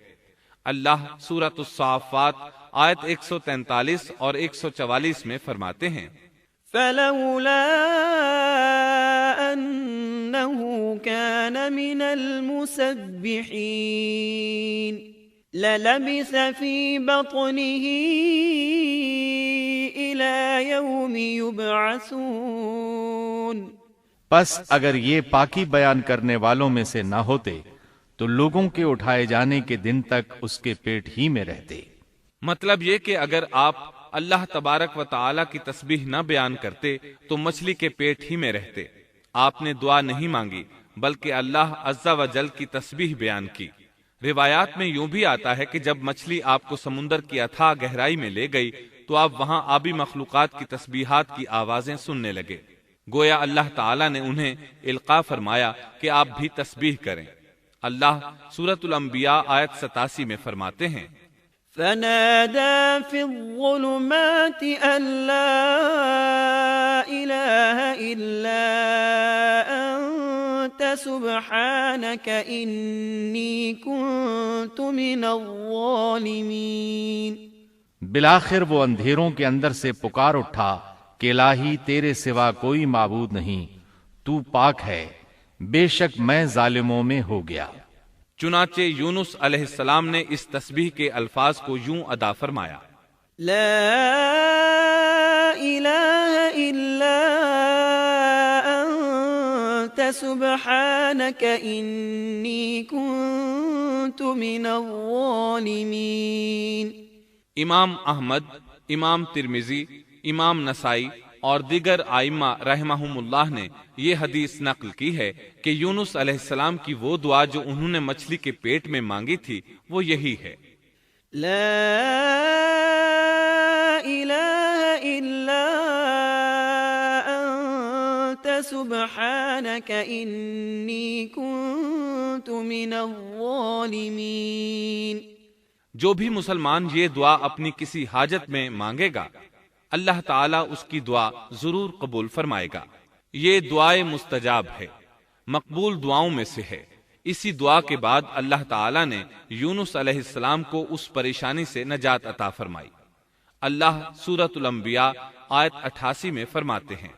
اللہ سورۃ الصافات آیت 143 اور 144 میں فرماتے ہیں فلولا أنه كان من المسبحين للبث في بطنه إلى يوم يبعثون۔ پس اگر یہ پاکی بیان کرنے والوں میں سے نہ ہوتے تو لوگوں کے اٹھائے جانے کے دن تک اس کے پیٹ ہی میں رہتے۔ مطلب یہ کہ اگر آپ اللہ تبارک و تعالی کی تسبیح نہ بیان کرتے تو مچھلی کے پیٹ ہی میں رہتے۔ آپ نے دعا نہیں مانگی بلکہ اللہ عز و جل کی تسبیح بیان کی۔ روایات میں یوں بھی آتا ہے کہ جب مچھلی آپ کو سمندر کی اتھاہ گہرائی میں لے گئی تو آپ وہاں آبی مخلوقات کی تسبیحات کی آوازیں سننے لگے، گویا اللہ تعالی نے انہیں القاء فرمایا کہ آپ بھی تسبیح کریں۔ اللہ سورۃ الانبیاء آیت 87 میں فرماتے ہیں فنادى في الظلمات أن لا إله إلا أنت سبحانك إني كنت من الظالمين۔ بالآخر وہ اندھیروں کے اندر سے پکار اٹھا کہ الہی تیرے سوا کوئی معبود نہیں، تو پاک ہے، بے شک میں ظالموں میں ہو گیا۔ چنانچہ یونس علیہ السلام نے اس تسبیح کے الفاظ کو یوں ادا فرمایا لا إله إلا أنت سبحانك إني كنت من الظالمين۔ امام احمد، امام ترمذی، امام نسائی اور دیگر ائمہ رحمہم اللہ نے یہ حدیث نقل کی ہے کہ یونس علیہ السلام کی وہ دعا جو انہوں نے مچھلی کے پیٹ میں مانگی تھی وہ یہی ہے لا إله إلا أنت سبحانك إني كنت من الظالمين۔ جو بھی مسلمان یہ دعا اپنی کسی حاجت میں مانگے گا اللہ تعالیٰ اس کی دعا ضرور قبول فرمائے گا۔ یہ دعائے مستجاب ہے، مقبول دعاؤں میں سے ہے۔ اسی دعا کے بعد اللہ تعالیٰ نے یونس علیہ السلام کو اس پریشانی سے نجات عطا فرمائی۔ اللہ سورۃ الانبیاء آیت 88 میں فرماتے ہیں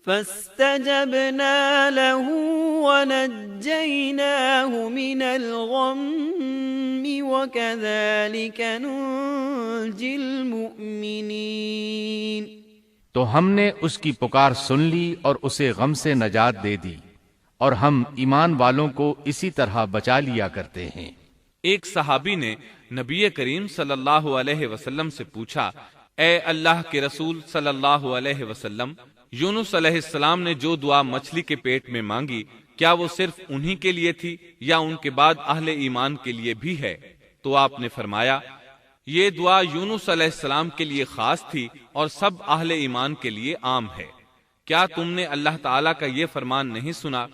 فاستجبنا له ونجيناه من الغم وكذلك ننجي المؤمنين۔ تو ہم نے اس کی پکار سن لی اور اسے غم سے نجات دے دی، اور ہم ایمان والوں کو اسی طرح بچا لیا کرتے ہیں۔ ایک صحابی نے نبی کریم صلی اللہ علیہ وسلم سے پوچھا، اے اللہ کے رسول صلی اللہ علیہ وسلم، یونس علیہ السلام نے جو دعا مچھلی کے پیٹ میں مانگی کیا وہ صرف انہی کے لیے تھی یا ان کے بعد اہل ایمان کے لیے بھی ہے؟ تو آپ نے فرمایا یہ دعا یونس علیہ السلام کے لیے خاص تھی اور سب اہل ایمان کے لیے عام ہے۔ کیا تم نے اللہ تعالیٰ کا یہ فرمان نہیں سنا؟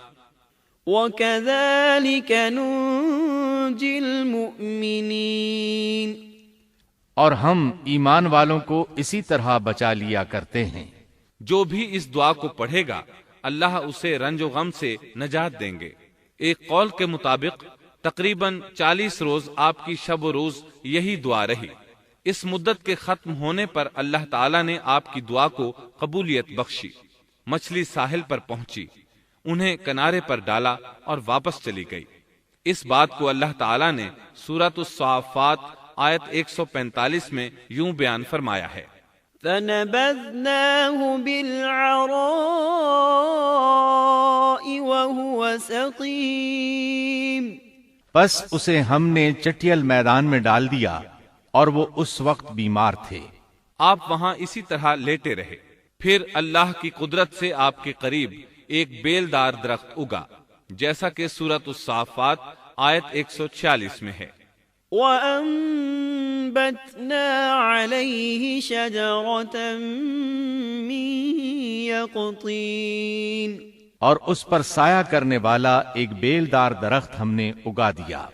وَكَذَلِكَ نُنْجِي الْمُؤْمِنِينَ۔ اور ہم ایمان والوں کو اسی طرح بچا لیا کرتے ہیں۔ جو بھی اس دعا کو پڑھے گا اللہ اسے رنج و غم سے نجات دیں گے۔ ایک قول کے مطابق تقریباً 40 روز آپ کی شب و روز یہی دعا رہی۔ اس مدت کے ختم ہونے پر اللہ تعالیٰ نے آپ کی دعا کو قبولیت بخشی۔ مچھلی ساحل پر پہنچی، انہیں کنارے پر ڈالا اور واپس چلی گئی۔ اس بات کو اللہ تعالیٰ نے سورۃ الصافات آیت 145 میں یوں بیان فرمایا ہے فَنَبَذْنَاهُ بِالْعَرَاءِ وَهُوَ سَقِيمٌ۔ پس اسے ہم نے چٹیل میدان میں ڈال دیا اور وہ اس وقت بیمار تھے۔ آپ وہاں اسی طرح لیٹے رہے۔ پھر اللہ کی قدرت سے آپ کے قریب ایک بیلدار درخت اگا، جیسا کہ سورۃ الصافات آیت 146 میں ہے۔ وَأَنبَتْنَا عَلَيْهِ شَجَرَةً مِّن يَقْطِينٍ۔ اور اس پر سایہ کرنے والا ایک بیلدار درخت ہم نے اگا دیا۔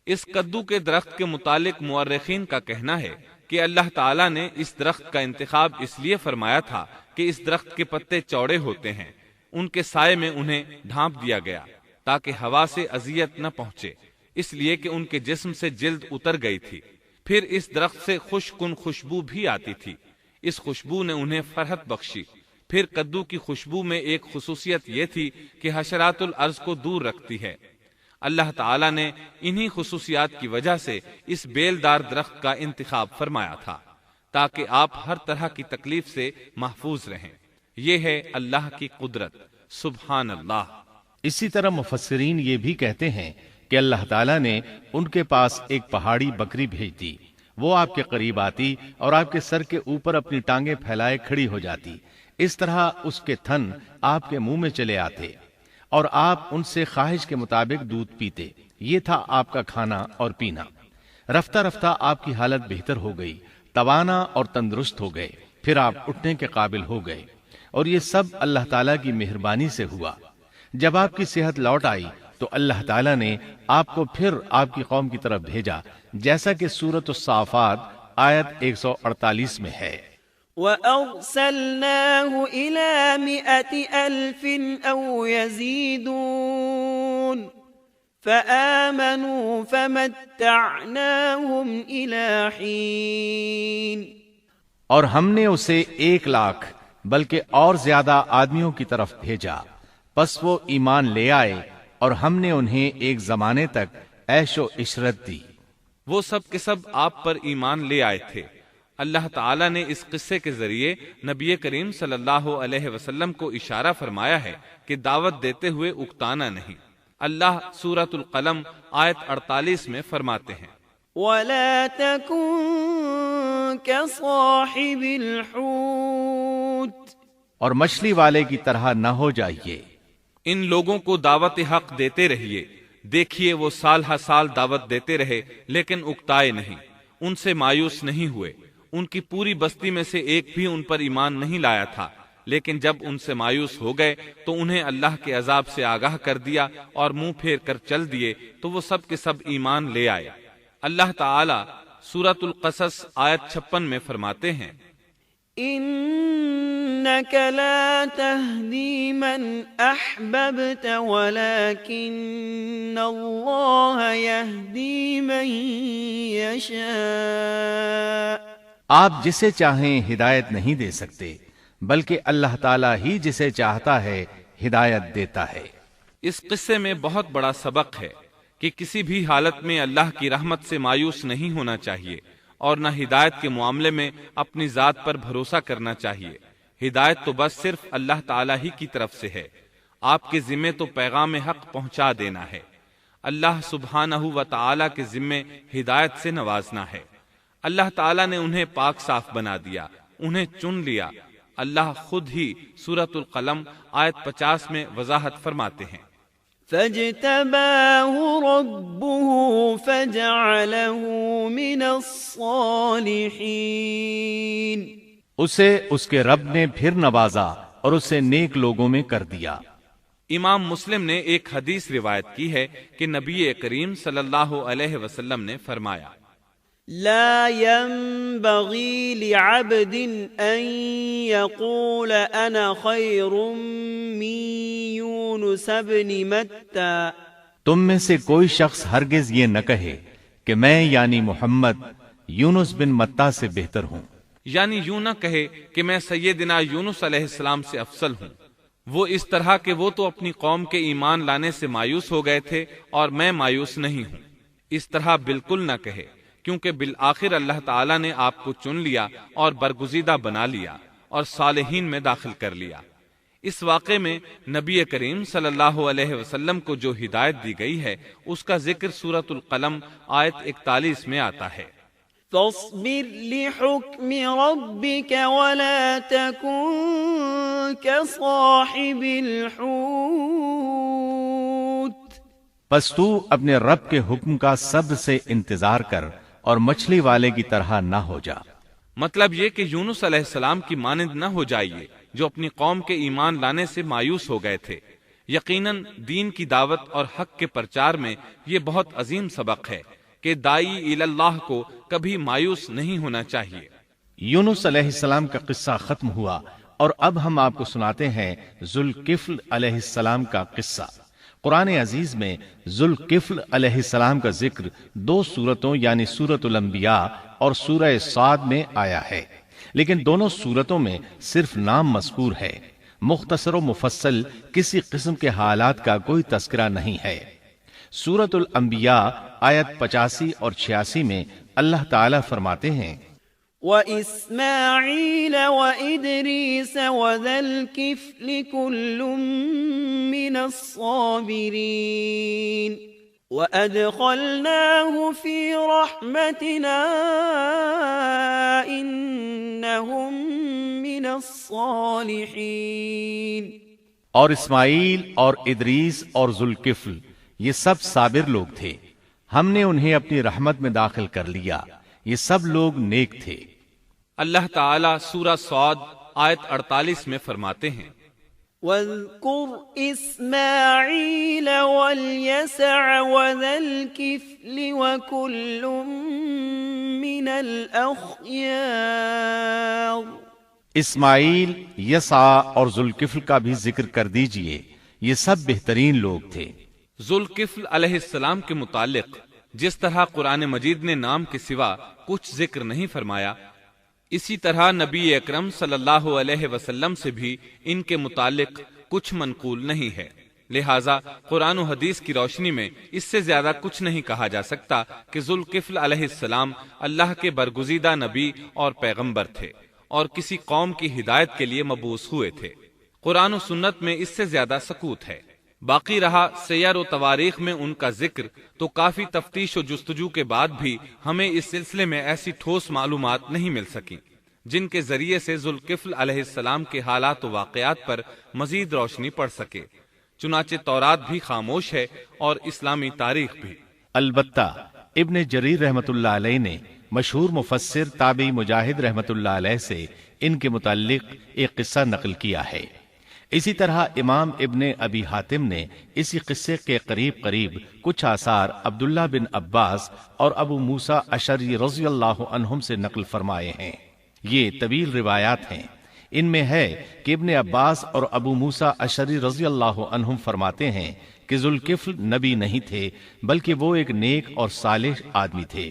اس کدو کے درخت کے متعلق مورخین کا کہنا ہے کہ اللہ تعالیٰ نے اس درخت کا انتخاب اس لیے فرمایا تھا کہ اس درخت کے پتے چوڑے ہوتے ہیں، ان کے سائے میں انہیں ڈھانپ دیا گیا تاکہ ہوا سے اذیت نہ پہنچے، اس لیے کہ ان کے جسم سے جلد اتر گئی تھی۔ پھر اس درخت سے خوش کن خوشبو بھی آتی تھی، اس خوشبو نے انہیں فرحت بخشی۔ پھر کدو کی خوشبو میں ایک خصوصیت یہ تھی کہ حشرات الارض کو دور رکھتی ہے۔ اللہ تعالیٰ نے انہی خصوصیات کی وجہ سے اس بیلدار درخت کا انتخاب فرمایا تھا تاکہ آپ ہر طرح کی تکلیف سے محفوظ رہیں۔ یہ ہے اللہ کی قدرت، سبحان اللہ۔ اسی طرح مفسرین یہ بھی کہتے ہیں کہ اللہ تعالیٰ نے ان کے پاس ایک پہاڑی بکری بھیج دی، وہ آپ کے قریب آتی اور آپ کے سر کے اوپر اپنی ٹانگیں پھیلائے کھڑی ہو جاتی، اس طرح اس کے تھن آپ کے منہ میں چلے آتے اور آپ ان سے خواہش کے مطابق دودھ پیتے۔ یہ تھا آپ کا کھانا اور پینا۔ رفتہ رفتہ آپ کی حالت بہتر ہو گئی، توانا اور تندرست ہو گئے، پھر آپ اٹھنے کے قابل ہو گئے، اور یہ سب اللہ تعالیٰ کی مہربانی سے ہوا۔ جب آپ کی صحت لوٹ آئی تو اللہ تعالیٰ نے آپ کو پھر آپ کی قوم کی طرف بھیجا، جیسا کہ سورۃ الصافات آیت 148 میں ہے۔ وَأَرْسَلْنَاهُ إِلَى 100,000 أَوْ يَزِيدُونَ فَآمَنُوا فَمَتَّعْنَاهُمْ إِلَى حِينٍ۔ اور ہم نے اسے 1,00,000 بلکہ اور زیادہ آدمیوں کی طرف بھیجا، پس وہ ایمان لے آئے اور ہم نے انہیں ایک زمانے تک عیش و عشرت دی۔ وہ سب کے سب آپ پر ایمان لے آئے تھے۔ اللہ تعالیٰ نے اس قصے کے ذریعے نبی کریم صلی اللہ علیہ وسلم کو اشارہ فرمایا ہے کہ دعوت دیتے ہوئے اکتانا نہیں۔ اللہ سورۃ القلم آیت 48 میں فرماتے ہیں، وَلَا تَكُن كَصَاحِبِ الْحُوتِ، اور مچھلی والے کی طرح نہ ہو جائیے۔ ان لوگوں کو دعوت حق دیتے رہیے۔ دیکھیے وہ سال ہر سال دعوت دیتے رہے لیکن اکتائے نہیں، ان سے مایوس نہیں ہوئے۔ ان کی پوری بستی میں سے ایک بھی ان پر ایمان نہیں لایا تھا، لیکن جب ان سے مایوس ہو گئے تو انہیں اللہ کے عذاب سے آگاہ کر دیا اور منہ پھیر کر چل دیے تو وہ سب کے سب ایمان لے آئے۔ اللہ تعالی سورۃ القصص آیت 56 میں فرماتے ہیں، إنك لا تهدي من أحببت ولكن الله يهدي من يشاء۔ آپ جسے چاہیں ہدایت نہیں دے سکتے، بلکہ اللہ تعالیٰ ہی جسے چاہتا ہے ہدایت دیتا ہے۔ اس قصے میں بہت بڑا سبق ہے کہ کسی بھی حالت میں اللہ کی رحمت سے مایوس نہیں ہونا چاہیے اور نہ ہدایت کے معاملے میں اپنی ذات پر بھروسہ کرنا چاہیے۔ ہدایت تو بس صرف اللہ تعالیٰ ہی کی طرف سے ہے، آپ کے ذمے تو پیغام حق پہنچا دینا ہے۔ اللہ سبحانہ و تعالیٰ کے ذمے ہدایت سے نوازنا ہے۔ اللہ تعالیٰ نے انہیں پاک صاف بنا دیا، انہیں چن لیا۔ اللہ خود ہی سورۃ القلم آیت 50 میں وضاحت فرماتے ہیں، فاجتباه ربه فجعله من الصالحين۔ اسے اس کے رب نے پھر نوازا اور اسے نیک لوگوں میں کر دیا۔ امام مسلم نے ایک حدیث روایت کی ہے کہ نبی کریم صلی اللہ علیہ وسلم نے فرمایا، لا ينبغي لعبد ان يقول انا خير من يونس بن متى۔ تم میں سے کوئی شخص ہرگز یہ نہ کہے کہ میں یعنی محمد یونس بن متیٰ سے بہتر ہوں، یعنی یوں نہ کہے کہ میں سیدنا یونس علیہ السلام سے افضل ہوں۔ وہ اس طرح کہ وہ تو اپنی قوم کے ایمان لانے سے مایوس ہو گئے تھے اور میں مایوس نہیں ہوں، اس طرح بالکل نہ کہے، کیونکہ بالآخر اللہ تعالیٰ نے آپ کو چن لیا اور برگزیدہ بنا لیا اور صالحین میں داخل کر لیا۔ اس واقعے میں نبی کریم صلی اللہ علیہ وسلم کو جو ہدایت دی گئی ہے اس کا ذکر سورۃ القلم آیت 41 میں آتا ہے، فاصبر لحكم ربك ولا تكن كصاحب الحوت۔ پس تو اپنے رب کے حکم کا صبر سے انتظار کر اور مچھلی والے کی طرح نہ ہو جا۔ مطلب یہ کہ یونس علیہ السلام کی مانند نہ ہو جائیے جو اپنی قوم کے ایمان لانے سے مایوس ہو گئے تھے۔ یقیناً دین کی دعوت اور حق کے پرچار میں یہ بہت عظیم سبق ہے کہ داعی اللہ کو کبھی مایوس نہیں ہونا چاہیے۔ یونس علیہ السلام کا قصہ ختم ہوا اور اب ہم آپ کو سناتے ہیں ذوالکفل علیہ السلام کا قصہ۔ قرآن عزیز میں ذوالکفل علیہ السلام کا ذکر 2 سورتوں یعنی سورۃ الانبیاء اور سورہ صاد میں آیا ہے، لیکن دونوں سورتوں میں صرف نام مذکور ہے، مختصر و مفصل کسی قسم کے حالات کا کوئی تذکرہ نہیں ہے۔ سورۃ الانبیاء آیت 85 اور 86 میں اللہ تعالیٰ فرماتے ہیں وَإِسْمَاعِيلَ وَإِدْرِيسَ وَذَا الْكِفْلِ كُلٌّ مِّنَ الصَّابِرِينَ وَأَدْخَلْنَاهُ فِي رَحْمَتِنَا إِنَّهُم مِّنَ الصَّالِحِينَ۔ اور اسماعیل اور ادریس اور ذوالکفل یہ سب صابر لوگ تھے، ہم نے انہیں اپنی رحمت میں داخل کر لیا، یہ سب لوگ نیک تھے۔ اللہ تعالیٰ سورہ صاد آیت 48 میں فرماتے ہیں وَاذْكُرْ إِسْمَاعِيلَ وَالْيَسَعَ وَذَا الْكِفْلِ وَكُلٌّ مِّنَ الْأَخْيَارِ۔ اسماعیل، یسع اور ذوالکفل کا بھی ذکر کر دیجئے، یہ سب بہترین لوگ تھے۔ ذوالکفل علیہ السلام کے متعلق جس طرح قرآن مجید نے نام کے سوا کچھ ذکر نہیں فرمایا، اسی طرح نبی اکرم صلی اللہ علیہ وسلم سے بھی ان کے متعلق کچھ منقول نہیں ہے، لہٰذا قرآن و حدیث کی روشنی میں اس سے زیادہ کچھ نہیں کہا جا سکتا کہ ذوالکفل علیہ السلام اللہ کے برگزیدہ نبی اور پیغمبر تھے اور کسی قوم کی ہدایت کے لیے مبعوث ہوئے تھے۔ قرآن و سنت میں اس سے زیادہ سکوت ہے۔ باقی رہا سیر و تواریخ میں ان کا ذکر، تو کافی تفتیش و جستجو کے بعد بھی ہمیں اس سلسلے میں ایسی ٹھوس معلومات نہیں مل سکی جن کے ذریعے سے ذوالکفل علیہ السلام کے حالات و واقعات پر مزید روشنی پڑ سکے۔ چنانچہ تورات بھی خاموش ہے اور اسلامی تاریخ بھی۔ البتہ ابن جریر رحمت اللہ علیہ نے مشہور مفسر تابعی مجاہد رحمت اللہ علیہ سے ان کے متعلق ایک قصہ نقل کیا ہے۔ اسی طرح امام ابن ابی حاتم نے اسی قصے کے قریب قریب کچھ آثار عبداللہ بن عباس اور ابو موسیٰ اشعری رضی اللہ عنہم سے نقل فرمائے ہیں۔ یہ طویل روایات ہیں۔ ان میں ہے کہ ابن عباس اور ابو موسیٰ اشعری رضی اللہ عنہم فرماتے ہیں کہ ذوالکفل نبی نہیں تھے، بلکہ وہ ایک نیک اور صالح آدمی تھے۔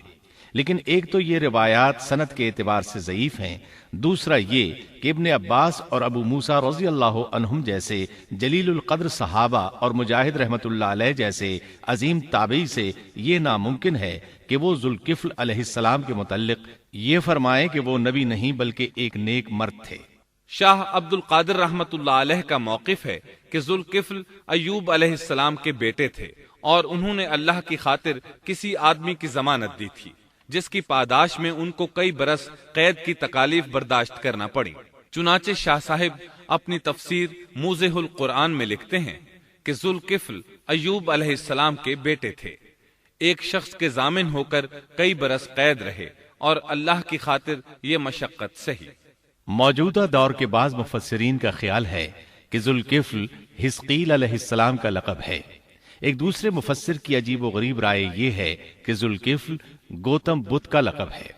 لیکن ایک تو یہ روایات سند کے اعتبار سے ضعیف ہیں، دوسرا یہ کہ ابن عباس اور ابو موسیٰ رضی اللہ عنہم جیسے جلیل القدر صحابہ اور مجاہد رحمت اللہ علیہ جیسے عظیم تابعی سے یہ ناممکن ہے کہ وہ ذوالکفل علیہ السلام کے متعلق یہ فرمائیں کہ وہ نبی نہیں بلکہ ایک نیک مرد تھے۔ شاہ عبد القادر رحمت اللہ علیہ کا موقف ہے کہ ذوالکفل ایوب علیہ السلام کے بیٹے تھے اور انہوں نے اللہ کی خاطر کسی آدمی کی ضمانت دی تھی جس کی پاداش میں ان کو کئی برس قید کی تکالیف برداشت کرنا پڑی۔ چنانچہ شاہ صاحب اپنی تفسیر موضح القرآن میں لکھتے ہیں کہ ذوالکفل ایوب علیہ السلام کے بیٹے تھے، ایک شخص کے ضامن ہو کر کئی برس قید رہے اور اللہ کی خاطر یہ مشقت سہی۔ موجودہ دور کے بعض مفسرین کا خیال ہے کہ ذوالکفل حزقیل علیہ السلام کا لقب ہے۔ ایک دوسرے مفسر کی عجیب و غریب رائے یہ ہے کہ ذوالکفل گوتم بدھ کا لقب ہے،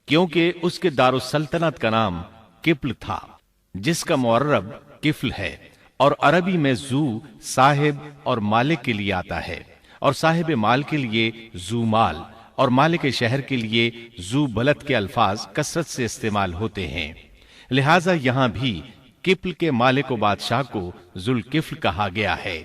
کیونکہ اس کے دارالسلطنت کا نام کفل تھا، جس کا معرب کفل ہے، اور عربی میں ذو صاحب اور مالک کے لیے آتا ہے، اور صاحب مال کے لیے ذو مال اور مالک شہر کے لیے ذو بلد کے الفاظ کثرت سے استعمال ہوتے ہیں، لہٰذا یہاں بھی کفل کے مالک و بادشاہ کو ذوالکفل کہا گیا ہے۔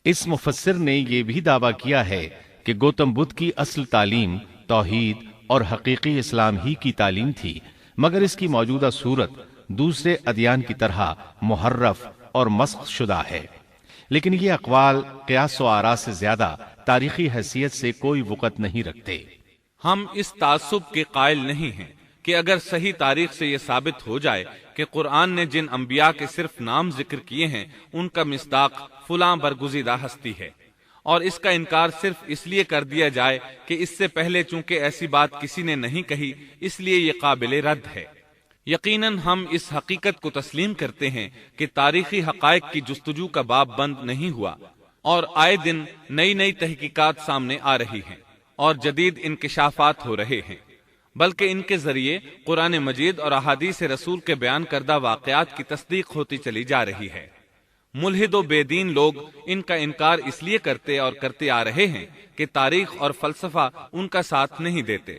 اس مفسر نے یہ بھی دعویٰ کیا ہے کہ گوتم بدھ کی اصل تعلیم توحید اور حقیقی اسلام ہی کی تعلیم تھی، مگر اس کی موجودہ صورت دوسرے ادیان کی طرح محرف اور مسخ شدہ ہے۔ لیکن یہ اقوال قیاس و آراء سے زیادہ تاریخی حیثیت سے کوئی وقت نہیں رکھتے۔ ہم اس تعصب کے قائل نہیں ہیں کہ اگر صحیح تاریخ سے یہ ثابت ہو جائے کہ قرآن نے جن انبیاء کے صرف نام ذکر کیے ہیں ان کا مصداق فلاں برگزیدہ ہستی ہے، اور اس کا انکار صرف اس لیے کر دیا جائے کہ اس سے پہلے چونکہ ایسی بات کسی نے نہیں کہی اس لیے یہ قابل رد ہے۔ یقیناً ہم اس حقیقت کو تسلیم کرتے ہیں کہ تاریخی حقائق کی جستجو کا باب بند نہیں ہوا، اور آئے دن نئی نئی تحقیقات سامنے آ رہی ہیں اور جدید انکشافات ہو رہے ہیں، بلکہ ان کے ذریعے قرآن مجید اور احادیث رسول کے بیان کردہ واقعات کی تصدیق ہوتی چلی جا رہی ہے۔ ملحد و بے دین لوگ ان کا انکار اس لیے کرتے اور کرتے آ رہے ہیں کہ تاریخ اور فلسفہ ان کا ساتھ نہیں دیتے،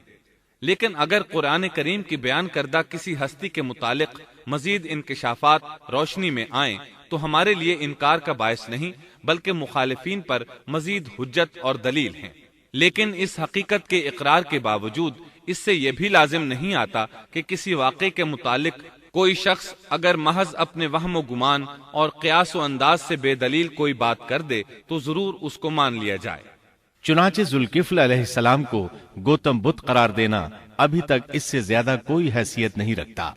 لیکن اگر قرآن کریم کی بیان کردہ کسی ہستی کے متعلق مزید انکشافات روشنی میں آئیں تو ہمارے لیے انکار کا باعث نہیں بلکہ مخالفین پر مزید حجت اور دلیل ہیں۔ لیکن اس حقیقت کے اقرار کے باوجود اس سے یہ بھی لازم نہیں آتا کہ کسی واقعے کے متعلق کوئی شخص اگر محض اپنے وہم و گمان اور قیاس و انداز سے بے دلیل کوئی بات کر دے تو ضرور اس کو مان لیا جائے۔ چنانچہ ذوالکفل علیہ السلام کو گوتم بدھ قرار دینا ابھی تک اس سے زیادہ کوئی حیثیت نہیں رکھتا۔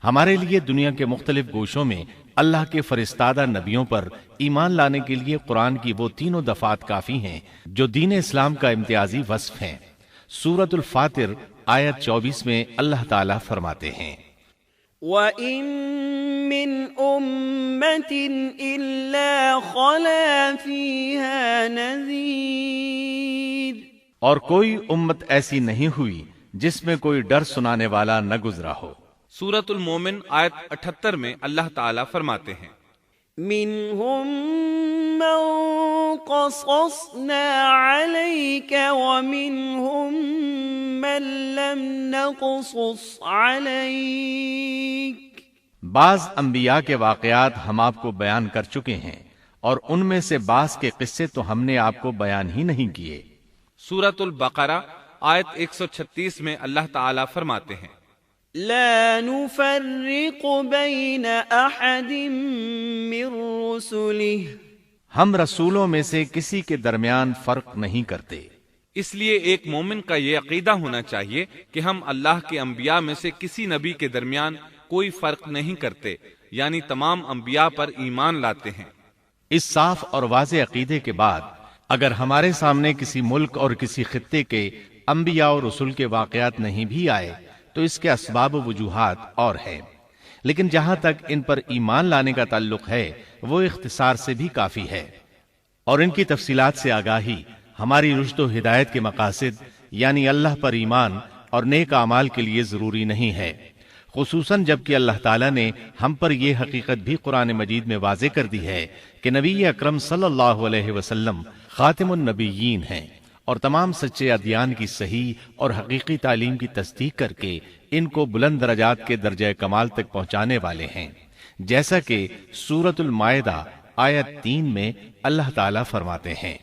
ہمارے لیے دنیا کے مختلف گوشوں میں اللہ کے فرستادہ نبیوں پر ایمان لانے کے لیے قرآن کی وہ تینوں دفعات کافی ہیں جو دین اسلام کا امتیازی وصف ہیں۔ سورۃ الفاتر آیت 24 میں اللہ تعالیٰ فرماتے ہیں، وَإِن مِّنْ أُمَّةٍ إِلَّا خَلَا فِيهَا نَذِيرٌ، اور کوئی امت ایسی نہیں ہوئی جس میں کوئی ڈر سنانے والا نہ گزرا ہو۔ سورۃ المومن آیت 78 میں اللہ تعالیٰ فرماتے ہیں، مِّنْهُم مَّن قَصَصْنَا عَلَيْكَ وَمِنْهُم مَّن لَّمْ نَقْصُصْ عَلَيْكَ، بعض انبیاء کے واقعات ہم آپ کو بیان کر چکے ہیں اور ان میں سے بعض کے قصے تو ہم نے آپ کو بیان ہی نہیں کیے۔ سورۃ البقرہ آیت 136 میں اللہ تعالیٰ فرماتے ہیں، لا نفرق بین احد من رسله، ہم رسولوں میں سے کسی کے درمیان فرق نہیں کرتے۔ اس لیے ایک مومن کا یہ عقیدہ ہونا چاہیے کہ ہم اللہ کے انبیاء میں سے کسی نبی کے درمیان کوئی فرق نہیں کرتے، یعنی تمام انبیاء پر ایمان لاتے ہیں۔ اس صاف اور واضح عقیدے کے بعد اگر ہمارے سامنے کسی ملک اور کسی خطے کے انبیاء اور رسول کے واقعات نہیں بھی آئے تو اس کے اسباب و وجوہات اور ہیں، لیکن جہاں تک ان پر ایمان لانے کا تعلق ہے وہ اختصار سے بھی کافی ہے، اور ان کی تفصیلات سے آگاہی ہماری رشد و ہدایت کے مقاصد یعنی اللہ پر ایمان اور نیک اعمال کے لیے ضروری نہیں ہے، خصوصاً جبکہ اللہ تعالیٰ نے ہم پر یہ حقیقت بھی قرآن مجید میں واضح کر دی ہے کہ نبی اکرم صلی اللہ علیہ وسلم خاتم النبیین ہیں اور تمام سچے ادیان کی صحیح اور حقیقی تعلیم کی تصدیق کر کے ان کو بلند درجات کے درجہ کمال تک پہنچانے والے ہیں، جیسا کہ سورۃ المائدہ آیت 3 میں اللہ تعالیٰ فرماتے ہیں،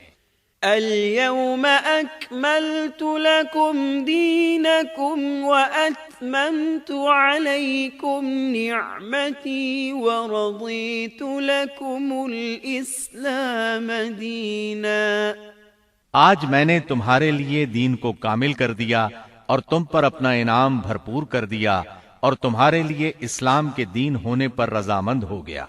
اليوم اکملت لکم دینکم واتممت علیکم نعمتی ورضیت لکم الاسلام دینا، آج میں نے تمہارے لیے دین کو کامل کر دیا اور تم پر اپنا انعام بھرپور کر دیا اور تمہارے لیے اسلام کے دین ہونے پر رضامند ہو گیا۔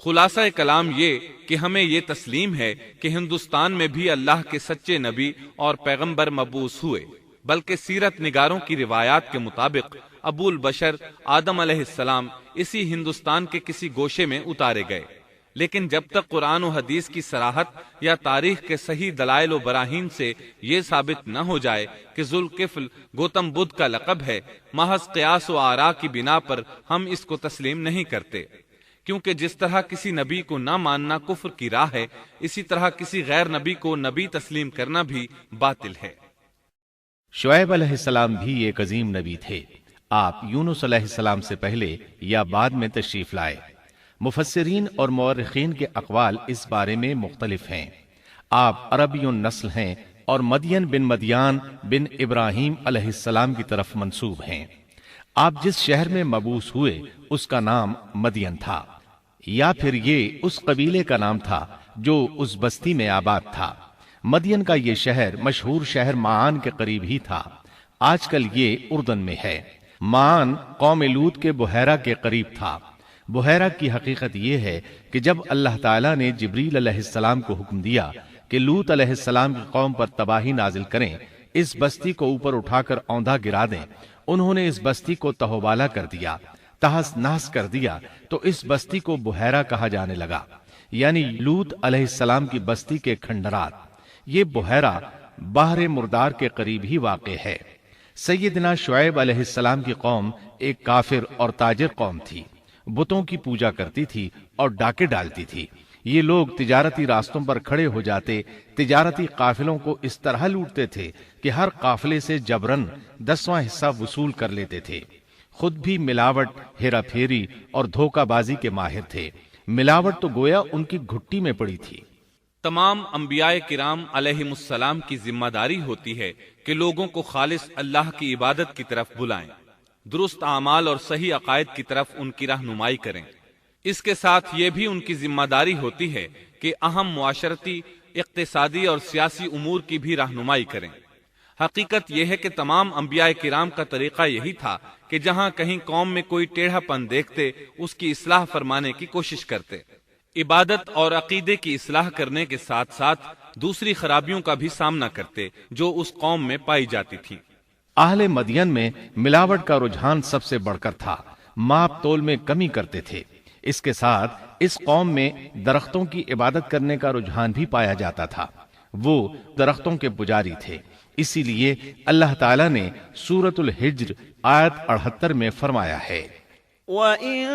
خلاصہ کلام یہ کہ ہمیں یہ تسلیم ہے کہ ہندوستان میں بھی اللہ کے سچے نبی اور پیغمبر مبعوث ہوئے، بلکہ سیرت نگاروں کی روایات کے مطابق ابو البشر آدم علیہ السلام اسی ہندوستان کے کسی گوشے میں اتارے گئے، لیکن جب تک قرآن و حدیث کی صراحت یا تاریخ کے صحیح دلائل و براہین سے یہ ثابت نہ ہو جائے کہ ذوالکفل گوتم بدھ کا لقب ہے، محض قیاس و آراء کی بنا پر ہم اس کو تسلیم نہیں کرتے، کیونکہ جس طرح کسی نبی کو نہ ماننا کفر کی راہ ہے، اسی طرح کسی غیر نبی کو نبی تسلیم کرنا بھی باطل ہے۔ شعیب علیہ السلام بھی ایک عظیم نبی تھے، آپ یونس علیہ السلام سے پہلے یا بعد میں تشریف لائے۔ مفسرین اور مورخین کے اقوال اس بارے میں مختلف ہیں۔ آپ عربی النسل ہیں اور مدین بن مدیان بن ابراہیم علیہ السلام کی طرف منسوب ہیں۔ آپ جس شہر میں مبعوث ہوئے اس کا نام مدین تھا، یا پھر یہ اس قبیلے کا نام تھا جو اس بستی میں آباد تھا۔ مدین کا یہ شہر مشہور شہر معان کے قریب ہی تھا، آج کل یہ اردن میں ہے۔ معان قوم لوط کے بحیرہ کے قریب تھا۔ بحیرہ کی حقیقت یہ ہے کہ جب اللہ تعالیٰ نے جبریل علیہ السلام کو حکم دیا کہ لوط علیہ السلام کی قوم پر تباہی نازل کریں، اس بستی کو اوپر اٹھا کر اوندھا گرا دیں، انہوں نے اس بستی کو تہوبالا کر دیا، تہس نہس کر دیا، تو اس بستی کو بحیرہ کہا جانے لگا، یعنی لوط علیہ السلام کی بستی کے کھنڈرات۔ یہ بحیرہ بحر مردار کے قریب ہی واقع ہے۔ سیدنا شعیب علیہ السلام کی قوم ایک کافر اور تاجر قوم تھی، بتوں کی پوجا کرتی تھی اور ڈاکے ڈالتی تھی، یہ لوگ تجارتی راستوں پر کھڑے ہو جاتے، تجارتی قافلوں کو اس طرح لوٹتے تھے کہ ہر قافلے سے جبرن 10واں حصہ وصول کر لیتے تھے۔ خود بھی ملاوٹ، ہیرا پھیری اور دھوکہ بازی کے ماہر تھے۔ ملاوٹ تو گویا ان کی گھٹی میں پڑی تھی۔ تمام انبیاء کرام علیہم السلام کی ذمہ داری ہوتی ہے کہ لوگوں کو خالص اللہ کی عبادت کی طرف بلائیں، درست اعمال اور صحیح عقائد کی طرف ان کی رہنمائی کریں۔ اس کے ساتھ یہ بھی ان کی ذمہ داری ہوتی ہے کہ اہم معاشرتی، اقتصادی اور سیاسی امور کی بھی رہنمائی کریں۔ حقیقت یہ ہے کہ تمام انبیاء کرام کا طریقہ یہی تھا کہ جہاں کہیں قوم میں کوئی ٹیڑھا پن دیکھتے اس کی اصلاح فرمانے کی کوشش کرتے۔ عبادت اور عقیدے کی اصلاح کرنے کے ساتھ ساتھ دوسری خرابیوں کا بھی سامنا کرتے جو اس قوم میں پائی جاتی تھی۔ اہل مدین میں ملاوٹ کا رجحان سب سے بڑھ کر تھا، ماپ تول میں کمی کرتے تھے۔ اس کے ساتھ اس قوم میں درختوں کی عبادت کرنے کا رجحان بھی پایا جاتا تھا۔ وہ درختوں کے پجاری تھے، اسی لیے اللہ تعالیٰ نے سورۃ الحجر آیت 78 میں فرمایا ہے، وَإِن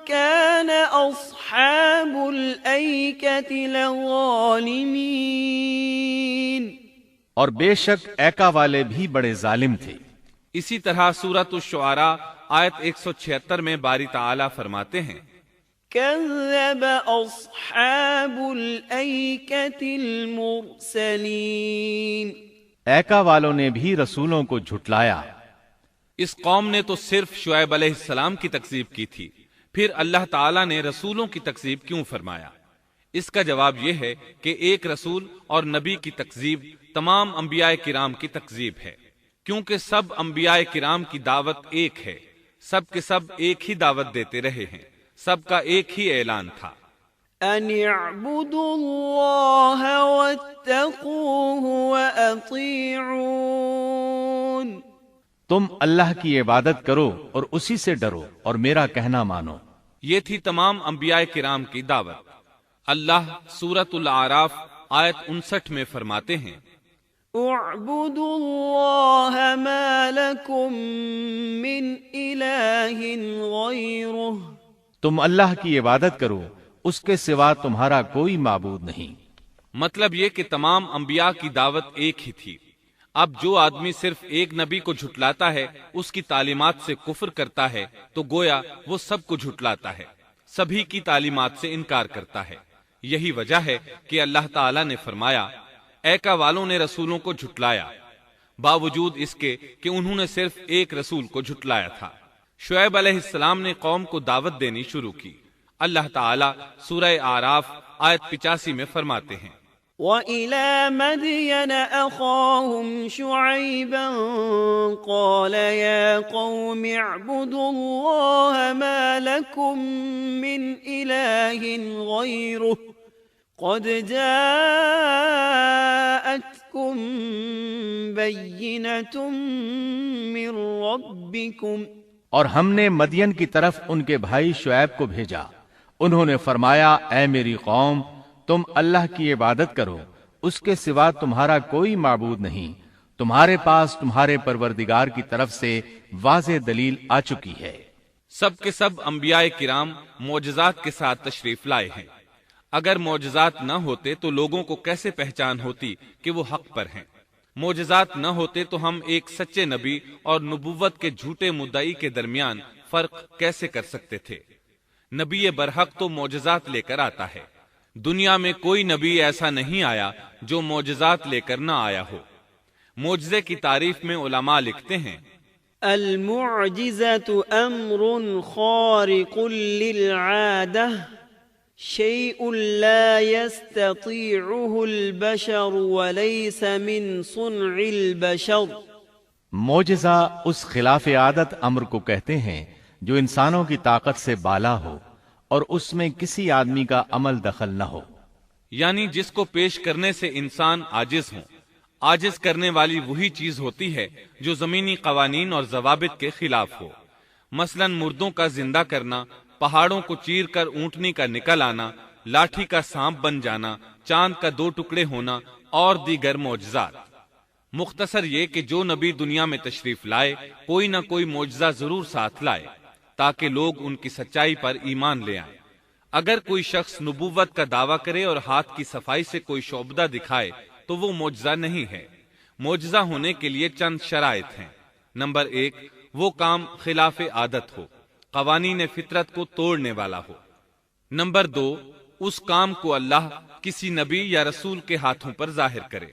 كَانَ أَصْحَابُ الْأَيْكَةِ لَظَالِمِينَ، اور بے شک ایکا والے بھی بڑے ظالم تھے۔ اسی طرح سورۃ الشعراء آیت 176 میں باری تعالیٰ فرماتے ہیں، كَذَّبَ أَصْحَابُ الْأَيْكَةِ الْمُرْسَلِينَ، ایکا والوں نے بھی رسولوں کو جھٹلایا۔ اس قوم نے تو صرف شعیب علیہ السلام کی تکذیب کی تھی، پھر اللہ تعالیٰ نے رسولوں کی تکذیب کیوں فرمایا؟ اس کا جواب یہ ہے کہ ایک رسول اور نبی کی تکذیب تمام انبیاء کرام کی تکذیب ہے، کیونکہ سب انبیاء کرام کی دعوت ایک ہے، سب کے سب ایک ہی دعوت دیتے رہے ہیں، سب کا ایک ہی اعلان تھا، ان اعبدوا اللہ واتقوہ واطیعون، تم اللہ کی عبادت کرو اور اسی سے ڈرو اور میرا کہنا مانو۔ یہ تھی تمام انبیاء کرام کی دعوت۔ اللہ سورۃ الاعراف آیت 59 میں فرماتے ہیں، اعبدوا اللہ ما لکم من الہ غیرہ، تم اللہ کی عبادت کرو، اس کے سوا تمہارا کوئی معبود نہیں۔ مطلب یہ کہ تمام انبیاء کی دعوت ایک ہی تھی۔ اب جو آدمی صرف ایک نبی کو جھٹلاتا ہے، اس کی تعلیمات سے کفر کرتا ہے، تو گویا وہ سب کو جھٹلاتا ہے، سبھی کی تعلیمات سے انکار کرتا ہے۔ یہی وجہ ہے کہ اللہ تعالیٰ نے فرمایا، ایکا والوں نے رسولوں کو جھٹلایا، باوجود اس کے کہ انہوں نے صرف ایک رسول کو جھٹلایا تھا۔ شعیب علیہ السلام نے قوم کو دعوت دینی شروع کی۔ اللہ تعالیٰ سورہ اعراف آیت 85 میں فرماتے ہیں، وَإِلَى مَدْيَنَ أَخَاهُمْ شُعَيْبًا قَالَ يَا قَوْمِ اعْبُدُوا اللَّهَ مَا لَكُمْ مِنْ إِلَٰهٍ غَيْرُهُ قَدْ جَاءَتْكُمْ بَيِّنَةٌ مِّن رَّبِّكُمْ، اور ہم نے مدین کی طرف ان کے بھائی شعیب کو بھیجا، انہوں نے فرمایا، اے میری قوم، تم اللہ کی عبادت کرو، اس کے سوا تمہارا کوئی معبود نہیں، تمہارے پاس تمہارے پروردگار کی طرف سے واضح دلیل آ چکی ہے۔ سب کے سب انبیاء کرام معجزات کے ساتھ تشریف لائے ہیں۔ اگر معجزات نہ ہوتے تو لوگوں کو کیسے پہچان ہوتی کہ وہ حق پر ہیں؟ معجزات نہ ہوتے تو ہم ایک سچے نبی اور نبوت کے جھوٹے مدعی کے درمیان فرق کیسے کر سکتے تھے؟ نبی برحق تو معجزات لے کر آتا ہے، دنیا میں کوئی نبی ایسا نہیں آیا جو معجزات لے کر نہ آیا ہو۔ معجزے کی تعریف میں علماء لکھتے ہیں، المعجزة امر خارق للعادة، شيء لا يستطيعه البشر وليس من صنع البشر۔ معجزہ اس خلاف عادت امر کو کہتے ہیں جو انسانوں کی طاقت سے بالا ہو اور اس میں کسی آدمی کا عمل دخل نہ ہو، یعنی جس کو پیش کرنے سے انسان عاجز ہوں۔ عاجز کرنے والی وہی چیز ہوتی ہے جو زمینی قوانین اور ضوابط کے خلاف ہو، مثلا مردوں کا زندہ کرنا، پہاڑوں کو چیر کر اونٹنی کا نکل آنا، لاٹھی کا سانپ بن جانا، چاند کا 2 ٹکڑے ہونا اور دیگر معجزات۔ مختصر یہ کہ جو نبی دنیا میں تشریف لائے کوئی نہ کوئی معجزہ ضرور ساتھ لائے تاکہ لوگ ان کی سچائی پر ایمان لے آئیں۔ اگر کوئی شخص نبوت کا دعویٰ کرے اور ہاتھ کی صفائی سے کوئی شعبدہ دکھائے تو وہ معجزہ نہیں ہے۔ معجزہ ہونے کے لیے چند شرائط ہیں۔ نمبر 1، وہ کام خلاف عادت ہو، قوانین فطرت کو توڑنے والا ہو۔ نمبر 2، اس کام کو اللہ کسی نبی یا رسول کے ہاتھوں پر ظاہر کرے۔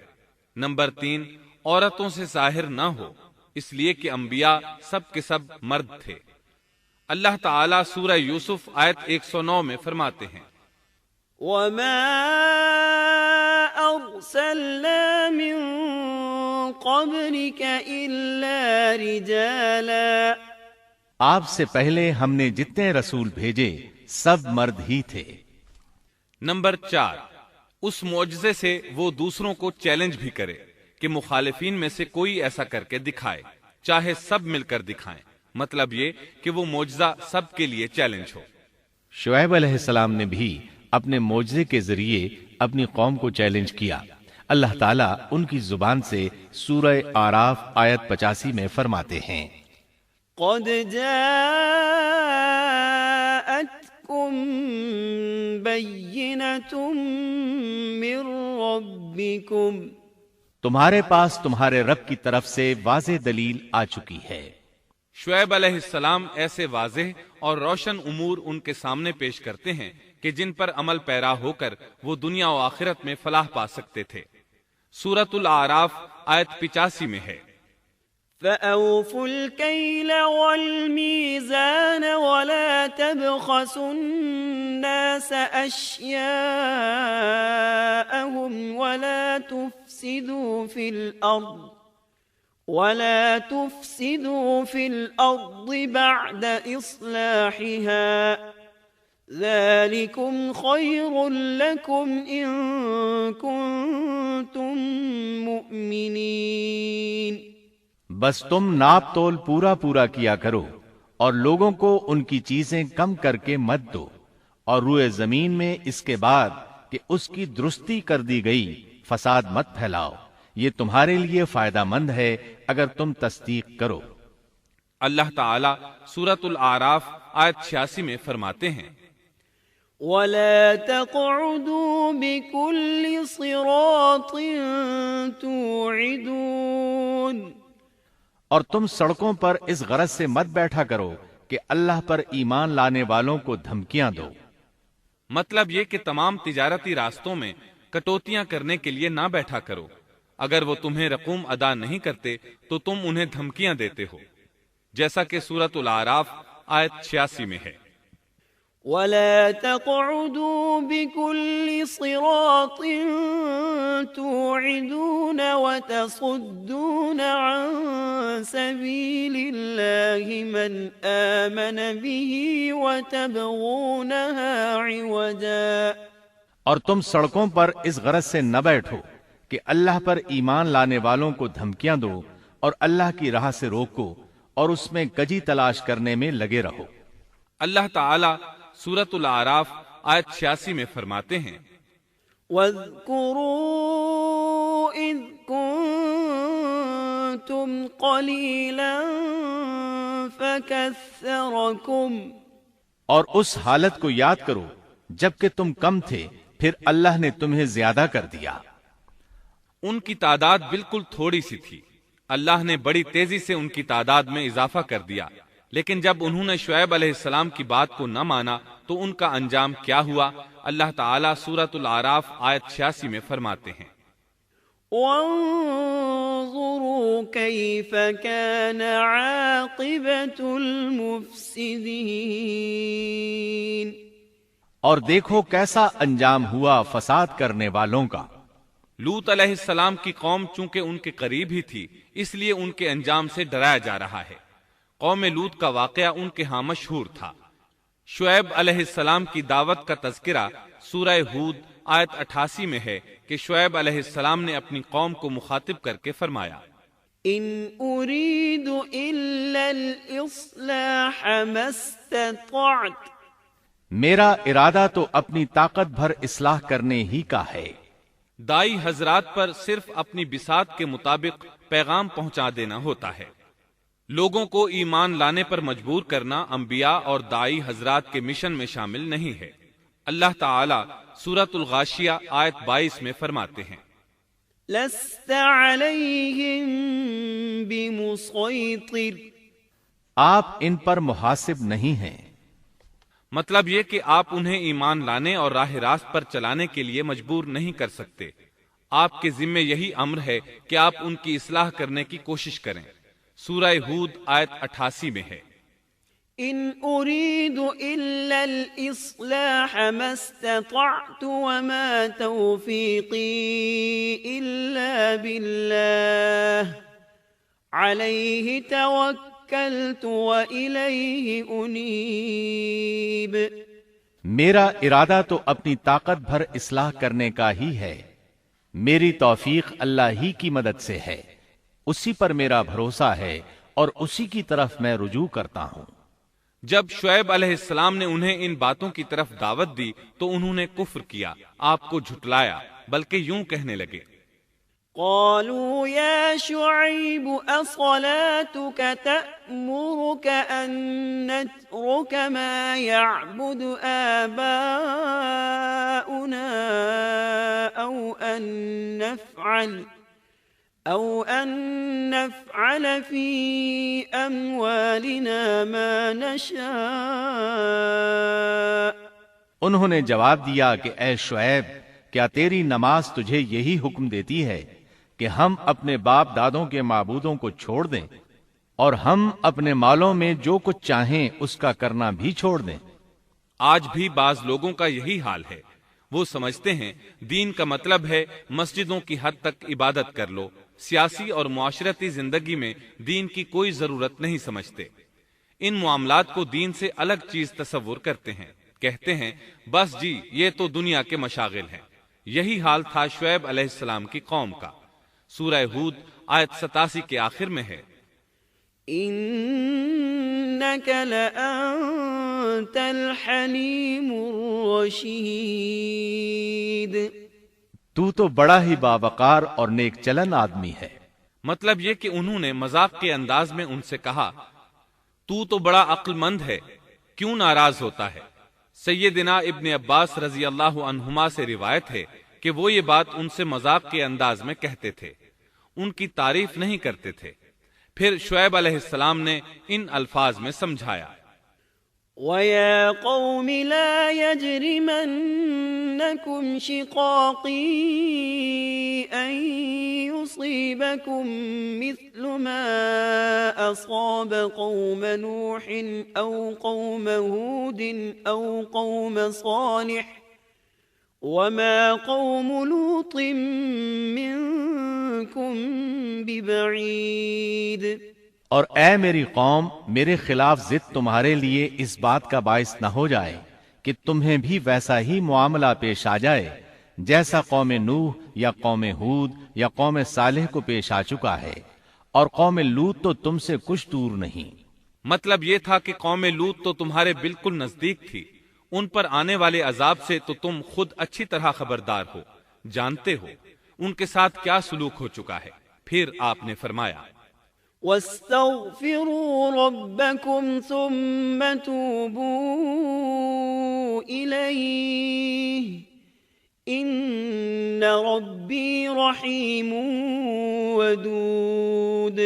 نمبر 3، عورتوں سے ظاہر نہ ہو، اس لیے کہ انبیاء سب کے سب مرد تھے۔ اللہ تعالیٰ سورہ یوسف آیت 109 میں فرماتے ہیں، وَمَا أَرْسَلْنَا مِن قَبْلِكَ إِلَّا رِجَالًا۔ آپ سے پہلے ہم نے جتنے رسول بھیجے سب مرد ہی تھے۔ نمبر 4، اس معجزے سے وہ دوسروں کو چیلنج بھی کرے کہ مخالفین میں سے کوئی ایسا کر کے دکھائے، چاہے سب مل کر دکھائیں، مطلب یہ کہ وہ معجزہ سب کے لیے چیلنج ہو۔ شعیب علیہ السلام نے بھی اپنے معجزے کے ذریعے اپنی قوم کو چیلنج کیا۔ اللہ تعالیٰ ان کی زبان سے سورہ آراف آیت 85 میں فرماتے ہیں، قد جاءتكم بينة من ربكم۔ تمہارے پاس تمہارے رب کی طرف سے واضح دلیل آ چکی ہے۔ شعیب علیہ السلام ایسے واضح اور روشن امور ان کے سامنے پیش کرتے ہیں کہ جن پر عمل پیرا ہو کر وہ دنیا و آخرت میں فلاح پا سکتے تھے۔ سورۃ الاعراف آیت 85 میں ہے، فَأَوْفُوا الْكَيْلَ وَالْمِيزَانَ وَلَا تَبْخَسُوا النَّاسَ أَشْيَاءَهُمْ وَلَا تُفْسِدُوا فِي الْأَرْضِ بَعْدَ إِصْلَاحِهَا ذَلِكُمْ خَيْرٌ لَكُمْ إِن كُنتُم مُؤْمِنِينَ۔ بس تم ناپ تول پورا کیا کرو اور لوگوں کو ان کی چیزیں کم کر کے مت دو، اور روئے زمین میں اس کے بعد کہ اس کی درستی کر دی گئی فساد مت پھیلاؤ، یہ تمہارے لیے فائدہ مند ہے اگر تم تصدیق کرو۔ اللہ تعالیٰ سورۃ الاعراف آیت 86 میں فرماتے ہیں، وَلَا تَقْعُدُوا بِكُلِّ صِرَاطٍ تُوعِدُونَ۔ اور تم سڑکوں پر اس غرض سے مت بیٹھا کرو کہ اللہ پر ایمان لانے والوں کو دھمکیاں دو۔ مطلب یہ کہ تمام تجارتی راستوں میں کٹوتیاں کرنے کے لیے نہ بیٹھا کرو، اگر وہ تمہیں رقوم ادا نہیں کرتے تو تم انہیں دھمکیاں دیتے ہو، جیسا کہ سورۃ الاعراف آیت 86 میں ہے، وَلَا تَقْعُدُوا بِكُلِّ صِرَاطٍ تُوعِدُونَ وَتَصُدُّونَ عَن سَبِيلِ اللَّهِ مَنْ آمَنَ بِهِ وَتَبْغُونَهَا عِوَجًا۔ اور تم سڑکوں پر اس غرض سے نہ بیٹھو کہ اللہ پر ایمان لانے والوں کو دھمکیاں دو اور اللہ کی راہ سے روکو اور اس میں کجی تلاش کرنے میں لگے رہو۔ اللہ تعالیٰ سورۃ الاعراف آیت 86 میں فرماتے ہیں، وَاذْكُرُوا إِذْ كُنتُمْ قَلِيلًا فَكَثَّرَكُمْ۔ اور اس حالت کو یاد کرو جبکہ تم کم تھے، پھر اللہ نے تمہیں زیادہ کر دیا۔ ان کی تعداد بالکل تھوڑی سی تھی، اللہ نے بڑی تیزی سے ان کی تعداد میں اضافہ کر دیا، لیکن جب انہوں نے شعیب علیہ السلام کی بات کو نہ مانا تو ان کا انجام کیا ہوا؟ اللہ تعالیٰ سورۃ الاعراف آیت 86 میں فرماتے ہیں، وَانظُرُوا كَيْفَ كَانَ عَاقِبَةُ الْمُفْسِدِينَ۔ اور دیکھو کیسا انجام ہوا فساد کرنے والوں کا۔ لوط علیہ السلام کی قوم چونکہ ان کے قریب ہی تھی، اس لیے ان کے انجام سے ڈرایا جا رہا ہے۔ قوم لوط کا واقعہ ان کے ہاں مشہور تھا۔ شعیب علیہ السلام کی دعوت کا تذکرہ سورہ ہود آیت 88 میں ہے کہ شعیب علیہ السلام نے اپنی قوم کو مخاطب کر کے فرمایا، ان اريد الا الاصلاح ما استطعت۔ میرا ارادہ تو اپنی طاقت بھر اصلاح کرنے ہی کا ہے۔ دائی حضرات پر صرف اپنی بساط کے مطابق پیغام پہنچا دینا ہوتا ہے۔ لوگوں کو ایمان لانے پر مجبور کرنا انبیاء اور دائی حضرات کے مشن میں شامل نہیں ہے۔ اللہ تعالی سورۃ الغاشیہ آیت 22 میں فرماتے ہیں، لست علیہم بمسیطر، آپ ان پر محاسب نہیں ہیں۔ مطلب یہ کہ آپ انہیں ایمان لانے اور راہ راست پر چلانے کے لیے مجبور نہیں کر سکتے۔ آپ کے ذمے یہی امر ہے کہ آپ ان کی اصلاح کرنے کی کوشش کریں۔ سورہ ہود آیت 88 میں ہے، ان اريد الا الاصلاح ما استطعت وما توفيقي الا بالله عليه توكلت واليه انيب۔ میرا ارادہ تو اپنی طاقت بھر اصلاح کرنے کا ہی ہے، میری توفیق اللہ ہی کی مدد سے ہے، اسی پر میرا بھروسہ ہے اور اسی کی طرف میں رجوع کرتا ہوں۔ جب شعیب علیہ السلام نے انہیں ان باتوں کی طرف دعوت دی تو انہوں نے کفر کیا، آپ کو جھٹلایا، بلکہ یوں کہنے لگے، قالوا يا شعيب أصلاتك تأمرك أن نترك ما يعبد آباؤنا أو أن نفعل في أموالنا ما نشاء۔ انہوں نے جواب دیا کہ اے شعیب، کیا تیری نماز تجھے یہی حکم دیتی ہے کہ ہم اپنے باپ دادوں کے معبودوں کو چھوڑ دیں اور ہم اپنے مالوں میں جو کچھ چاہیں اس کا کرنا بھی چھوڑ دیں؟ آج بھی بعض لوگوں کا یہی حال ہے، وہ سمجھتے ہیں دین کا مطلب ہے مسجدوں کی حد تک عبادت کر لو، سیاسی اور معاشرتی زندگی میں دین کی کوئی ضرورت نہیں سمجھتے، ان معاملات کو دین سے الگ چیز تصور کرتے ہیں، کہتے ہیں بس جی یہ تو دنیا کے مشاغل ہیں۔ یہی حال تھا شعیب علیہ السلام کی قوم کا۔ سورہ ہود آیت 87 کے آخر میں ہے، انک لانت الحلیم الرشید، تو تو بڑا ہی باوقار اور نیک چلن آدمی ہے۔ مطلب یہ کہ انہوں نے مذاق کے انداز میں ان سے کہا، تو تو بڑا عقل مند ہے، کیوں ناراض ہوتا ہے؟ سیدنا ابن عباس رضی اللہ عنہما سے روایت ہے کہ وہ یہ بات ان سے مذاق کے انداز میں کہتے تھے، ان کی تعریف نہیں کرتے تھے۔ پھر شعیب علیہ السلام نے ان الفاظ میں سمجھایا، وَيَا قَوْمِ لَا يَجْرِمَنَّكُمْ شِقَاقِي أَن يُصِيبَكُم مِّثْلُ مَا أَصَابَ قَوْمَ نُوحٍ أَوْ قَوْمَ هُودٍ أَوْ قَوْمَ صَالِحٍ وَمَا قَوْمُ لُوطٍ مِّنكُم بِبَعِيدٍ۔ اور اے میری قوم، میرے خلاف ضد تمہارے لیے اس بات کا باعث نہ ہو جائے کہ تمہیں بھی ویسا ہی معاملہ پیش آ جائے جیسا قوم نوح یا قوم ہود یا قوم صالح کو پیش آ چکا ہے، اور قوم لوط تو تم سے کچھ دور نہیں۔ مطلب یہ تھا کہ قوم لوط تو تمہارے بالکل نزدیک تھی، ان پر آنے والے عذاب سے تو تم خود اچھی طرح خبردار ہو، جانتے ہو ان کے ساتھ کیا سلوک ہو چکا ہے۔ پھر آپ نے فرمایا، وَاسْتَغْفِرُوا رَبَّكُمْ ثُمَّ تُوبُوا إِلَيْهِ إِنَّ رَبِّي رَحِيمٌ وَدُودٌ۔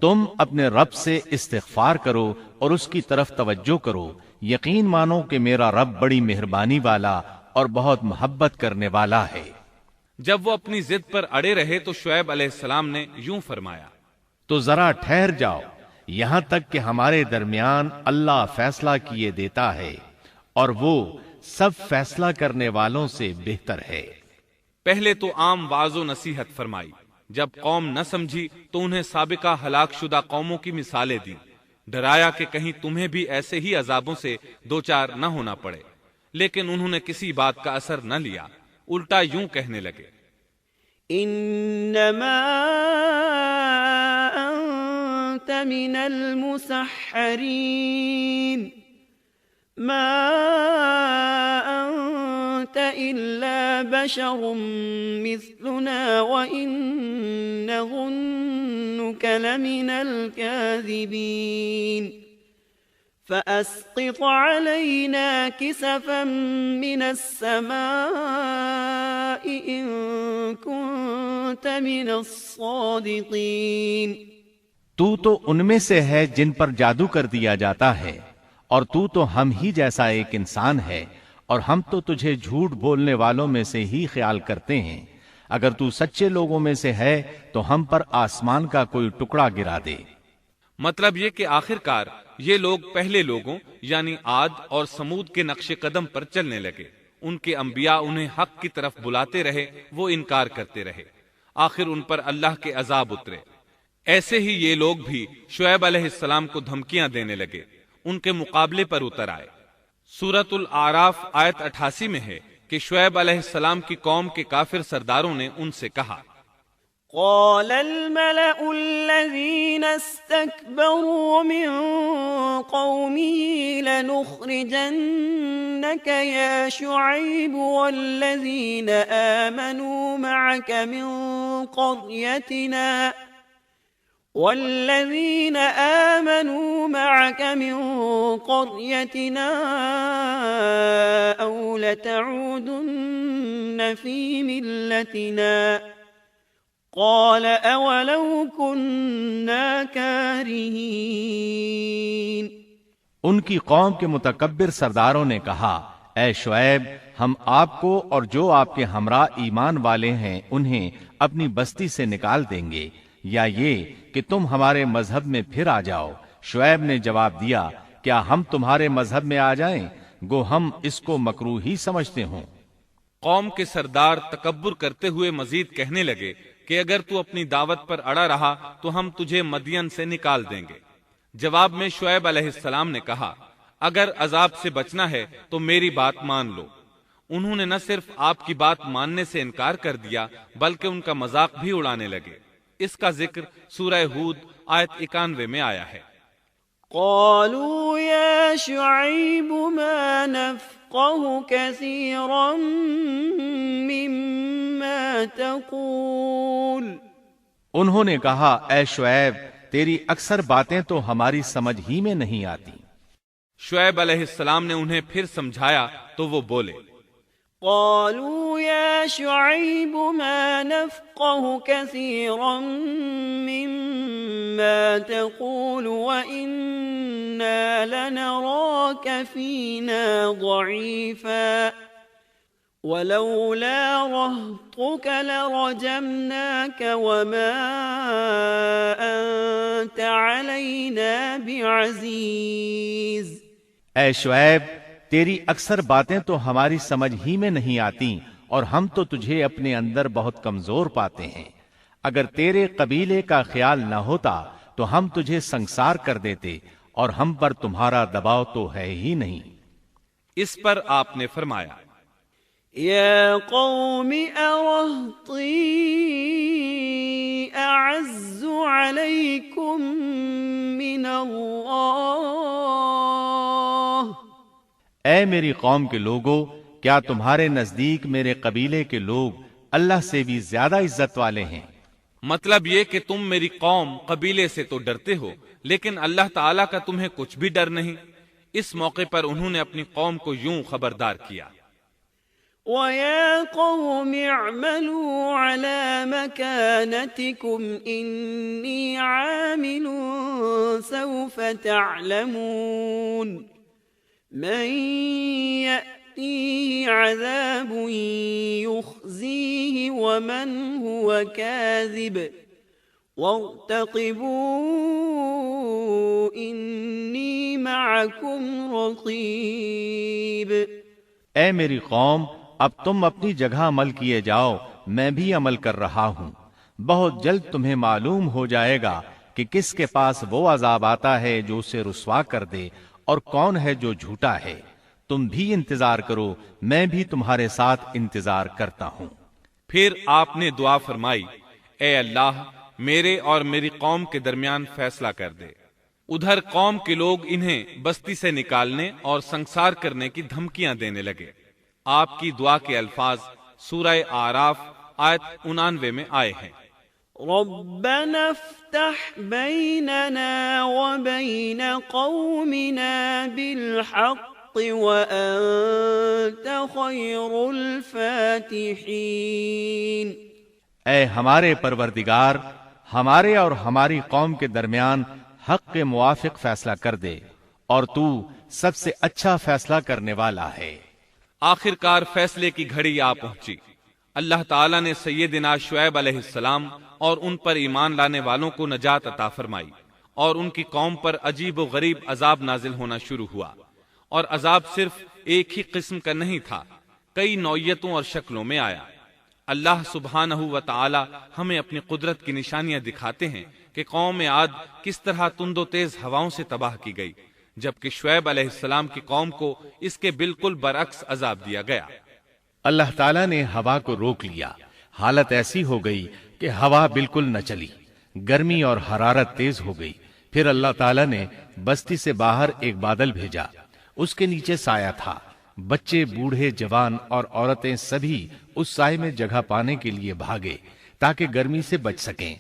تم اپنے رب سے استغفار کرو اور اس کی طرف توجہ کرو، یقین مانو کہ میرا رب بڑی مہربانی والا اور بہت محبت کرنے والا ہے۔ جب وہ اپنی ضد پر اڑے رہے تو شعیب علیہ السلام نے یوں فرمایا، تو ذرا ٹھہر جاؤ یہاں تک کہ ہمارے درمیان اللہ فیصلہ کیے دیتا ہے، اور وہ سب فیصلہ کرنے والوں سے بہتر ہے۔ پہلے تو عام واعظ و نصیحت فرمائی، جب قوم نہ سمجھی تو انہیں سابقہ ہلاک شدہ قوموں کی مثالیں دی، ڈرایا کہ کہیں تمہیں بھی ایسے ہی عذابوں سے دوچار نہ ہونا پڑے، لیکن انہوں نے کسی بات کا اثر نہ لیا، الٹا یوں کہنے لگے، انما انت من المسحرین ما انت الا بشر مثلنا وان نظنك لمن الكاذبین۔ فأسقط علينا كسفا من السماء إن كنت من الصادقين۔ تو ان میں سے ہے جن پر جادو کر دیا جاتا ہے، اور تو ہم ہی جیسا ایک انسان ہے، اور ہم تو تجھے جھوٹ بولنے والوں میں سے ہی خیال کرتے ہیں۔ اگر تو سچے لوگوں میں سے ہے تو ہم پر آسمان کا کوئی ٹکڑا گرا دے۔ مطلب یہ کہ آخرکار یہ لوگ پہلے لوگوں یعنی عاد اور سمود کے نقش قدم پر چلنے لگے۔ ان کے انبیاء انہیں حق کی طرف بلاتے رہے، وہ انکار کرتے رہے، آخر ان پر اللہ کے عذاب اترے۔ ایسے ہی یہ لوگ بھی شعیب علیہ السلام کو دھمکیاں دینے لگے، ان کے مقابلے پر اتر آئے۔ سورۃ الاعراف آیت 88 میں ہے کہ شعیب علیہ السلام کی قوم کے کافر سرداروں نے ان سے کہا، قال الملأ الذين استكبروا من قومه لنخرجنك يا شعيب والذين آمنوا معك من قريتنا أو لتعودن في ملتنا قال أولو كنا كارهين۔ ان کی قوم کے متکبر سرداروں نے کہا، اے شعیب، ہم آپ کو اور جو آپ کے ہمراہ ایمان والے ہیں انہیں اپنی بستی سے نکال دیں گے، یا یہ کہ تم ہمارے مذہب میں پھر آ جاؤ۔ شعیب نے جواب دیا، کیا ہم تمہارے مذہب میں آ جائیں؟ گو ہم اس کو مکروہ ہی سمجھتے ہوں۔ قوم کے سردار تکبر کرتے ہوئے مزید کہنے لگے کہ اگر تو اپنی دعوت پر اڑا رہا تو ہم تجھے مدین سے نکال دیں گے۔ جواب میں شعیب علیہ السلام نے کہا، اگر عذاب سے بچنا ہے تو میری بات مان لو۔ انہوں نے نہ صرف آپ کی بات ماننے سے انکار کر دیا بلکہ ان کا مذاق بھی اڑانے لگے۔ اس کا ذکر سورہ ہود آیت 91 میں آیا ہے۔ قالوا يا شعيب ما نفقه كثيرا مما تقول۔ انہوں نے کہا، اے شعیب، تیری اکثر باتیں تو ہماری سمجھ ہی میں نہیں آتی۔ شعیب علیہ السلام نے انہیں پھر سمجھایا تو وہ بولے، قالوا يا شعيب ما نفقه كثيرا مما تقول وإنا لنراك فينا ضعيفا ولولا رهطك لرجمناك وما أنت علينا بعزيز۔ اے شعیب، تیری اکثر باتیں تو ہماری سمجھ ہی میں نہیں آتی، اور ہم تو تجھے اپنے اندر بہت کمزور پاتے ہیں۔ اگر تیرے قبیلے کا خیال نہ ہوتا تو ہم تجھے سنگسار کر دیتے، اور ہم پر تمہارا دباؤ تو ہے ہی نہیں۔ اس پر آپ نے فرمایا، یا قوم ارہطی اعز علیکم من اللہ۔ اے میری قوم کے لوگوں، کیا تمہارے نزدیک میرے قبیلے کے لوگ اللہ سے بھی زیادہ عزت والے ہیں؟ مطلب یہ کہ تم میری قوم قبیلے سے تو ڈرتے ہو لیکن اللہ تعالیٰ کا تمہیں کچھ بھی ڈر نہیں۔ اس موقع پر انہوں نے اپنی قوم کو یوں خبردار کیا، وَيَا قَوْمِ اعْمَلُوا عَلَى مَكَانَتِكُمْ إِنِّي عَامِلٌ سَوْفَ تَعْلَمُونَ مَن يَأْتِيهِ عَذَابٌ يُخْزِيهِ وَمَنْ هُوَ كَاذِبٌ وَارْتَقِبُوا إِنِّي مَعَكُمْ رَقِيبٌ۔ اے میری قوم، اب تم اپنی جگہ عمل کیے جاؤ، میں بھی عمل کر رہا ہوں۔ بہت جلد تمہیں معلوم ہو جائے گا کہ کس کے پاس وہ عذاب آتا ہے جو اسے رسوا کر دے، اور کون ہے جو جھوٹا ہے۔ تم بھی انتظار کرو، میں بھی تمہارے ساتھ انتظار کرتا ہوں۔ پھر آپ نے دعا فرمائی، اے اللہ، میرے اور میری قوم کے درمیان فیصلہ کر دے۔ ادھر قوم کے لوگ انہیں بستی سے نکالنے اور سنگسار کرنے کی دھمکیاں دینے لگے۔ آپ کی دعا کے الفاظ سورہ اعراف آیت 99 میں آئے ہیں۔ ربنا افتح بيننا وبين قومنا بالحق وأنت خير الفاتحين۔ اے ہمارے پروردگار، ہمارے اور ہماری قوم کے درمیان حق کے موافق فیصلہ کر دے، اور تو سب سے اچھا فیصلہ کرنے والا ہے۔ آخر کار فیصلے کی گھڑی آ پہنچی۔ اللہ تعالیٰ نے سیدنا شعیب علیہ السلام اور ان پر ایمان لانے والوں کو نجات عطا فرمائی، اور ان کی قوم پر عجیب و غریب عذاب نازل ہونا شروع ہوا، اور عذاب صرف ایک ہی قسم کا نہیں تھا، کئی نوعیتوں اور شکلوں میں آیا۔ اللہ سبحانہ و تعالی ہمیں اپنی قدرت کی نشانیاں دکھاتے ہیں کہ قوم عاد کس طرح تند و تیز ہواؤں سے تباہ کی گئی، جبکہ شعیب علیہ السلام کی قوم کو اس کے بالکل برعکس عذاب دیا گیا۔ اللہ تعالیٰ نے ہوا کو روک لیا، حالت ایسی ہو گئی کہ ہوا بالکل نہ چلی، گرمی اور حرارت تیز ہو گئی۔ پھر اللہ تعالیٰ نے بستی سے باہر ایک بادل بھیجا، اس کے نیچے سایہ تھا، بچے، بوڑھے، جوان اور عورتیں سبھی اس سائے میں جگہ پانے کے لیے بھاگے تاکہ گرمی سے بچ سکیں۔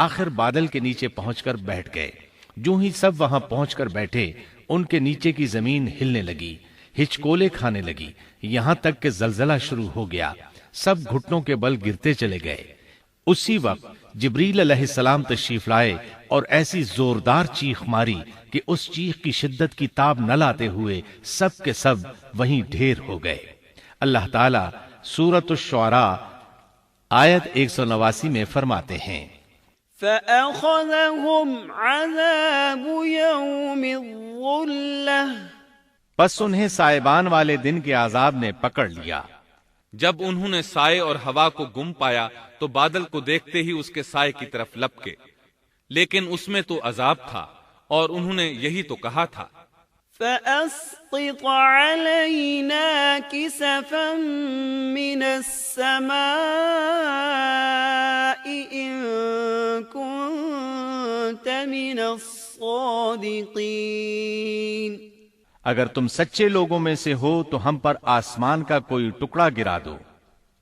آخر بادل کے نیچے پہنچ کر بیٹھ گئے۔ جو ہی سب وہاں پہنچ کر بیٹھے، ان کے نیچے کی زمین ہلنے لگی، ہچکولے کھانے لگی، یہاں تک کہ زلزلہ شروع ہو گیا، سب گھٹنوں کے بل گرتے چلے گئے۔ اسی وقت جبریل علیہ السلام تشریف لائے اور ایسی زوردار چیخ ماری کہ اس چیخ کی شدت کی تاب نہ لاتے ہوئے سب کے سب وہیں ڈھیر ہو گئے۔ اللہ تعالیٰ سورۃ الشعراء آیت 189 میں فرماتے ہیں، فَأَخَذَهُمْ عَذَابُ يَوْمِ الظُّلَّةِ، پس انہیں سائبان والے دن کے عذاب نے پکڑ لیا۔ جب انہوں نے سائے اور ہوا کو گم پایا تو بادل کو دیکھتے ہی اس کے سائے کی طرف لپکے، لیکن اس میں تو عذاب تھا، اور انہوں نے یہی تو کہا تھا، فَأَسْقِطْ عَلَيْنَا كِسَفًا مِّنَ السَّمَاءِ إِن كُنتَ مِنَ الصَّادِقِينَ۔ اگر تم سچے لوگوں میں سے ہو تو ہم پر آسمان کا کوئی ٹکڑا گرا دو۔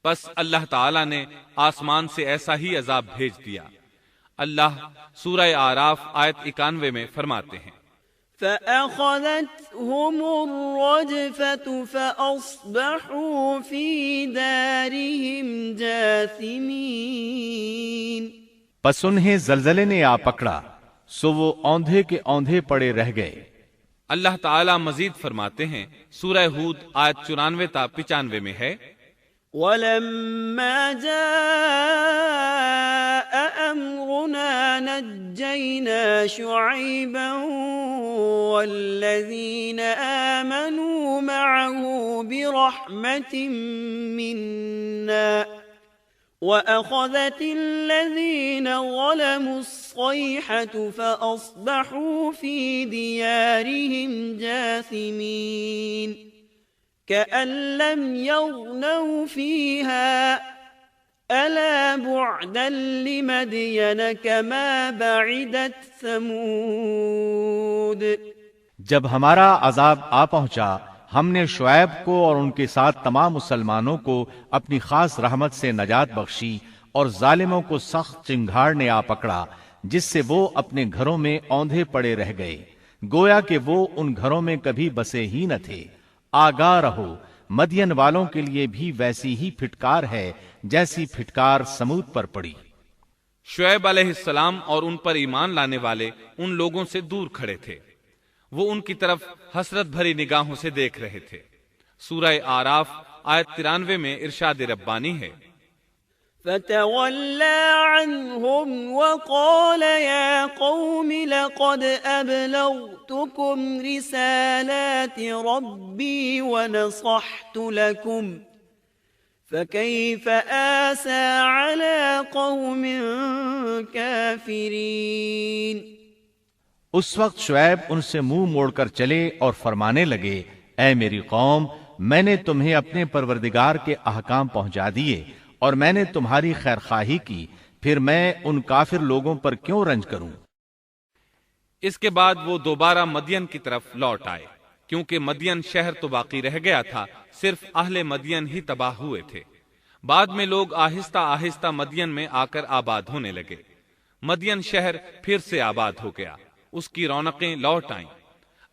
بس اللہ تعالیٰ نے آسمان سے ایسا ہی عذاب بھیج دیا۔ اللہ سورہ آراف آیت 91 میں فرماتے ہیں، فَأَخَذَتْهُمُ الرَّجْفَةُ فَأَصْبَحُوا فِي دَارِهِمْ جَاثِمِينَ۔ پس انہیں زلزلے نے آ پکڑا، سو وہ اوندھے کے اوندھے پڑے رہ گئے۔ اللہ تعالیٰ مزید فرماتے ہیں، سورہ ہود آیت 94 تا 95 میں ہے، وَلَمَّا جَاءَ أَمْرُنَا نَجَّيْنَا شُعَيْبًا وَالَّذِينَ آمَنُوا مَعَهُ بِرَحْمَةٍ مِّنَّا وَأَخَذَتِ الَّذِينَ ظَلَمُوا الصَّيْحَةُ فَأَصْبَحُوا فِي دِيَارِهِمْ جَاثِمِينَ كَأَن لَّمْ يَغْنَوْا فِيهَا أَلَا بُعْدًا لِّمَدْيَنَ كَمَا بَعِدَتْ ثَمُودُ۔ جب ہمارا عذاب آ پہنچا، ہم نے شعیب کو اور ان کے ساتھ تمام مسلمانوں کو اپنی خاص رحمت سے نجات بخشی، اور ظالموں کو سخت چنگھاڑ نے آ پکڑا جس سے وہ اپنے گھروں میں اوندھے پڑے رہ گئے، گویا کہ وہ ان گھروں میں کبھی بسے ہی نہ تھے۔ آگاہ رہو، مدین والوں کے لیے بھی ویسی ہی پھٹکار ہے جیسی پھٹکار سمود پر پڑی۔ شعیب علیہ السلام اور ان پر ایمان لانے والے ان لوگوں سے دور کھڑے تھے، وہ ان کی طرف حسرت بھری نگاہوں سے دیکھ رہے تھے۔ سورہ آراف آیت 93 میں ارشاد ربانی ہے، فَتَوَلَّى عَنْهُمْ وَقَالَ يَا قَوْمِ لَقَدْ أَبْلَغْتُكُمْ رِسَالَاتِ رَبِّي وَنَصَحْتُ لَكُمْ فَكَيْفَ آسَى عَلَى قَوْمٍ كَافِرِينَ۔ اس وقت شعیب ان سے منہ موڑ کر چلے اور فرمانے لگے، اے میری قوم، میں نے تمہیں اپنے پروردگار کے احکام پہنچا دیے اور میں نے تمہاری خیر خواہی کی، پھر میں ان کافر لوگوں پر کیوں رنج کروں؟ اس کے بعد وہ دوبارہ مدین کی طرف لوٹ آئے، کیونکہ مدین شہر تو باقی رہ گیا تھا، صرف اہل مدین ہی تباہ ہوئے تھے۔ بعد میں لوگ آہستہ آہستہ مدین میں آ کر آباد ہونے لگے۔ مدین شہر پھر سے آباد ہو گیا، اس کی رونقیں لوٹ آئیں۔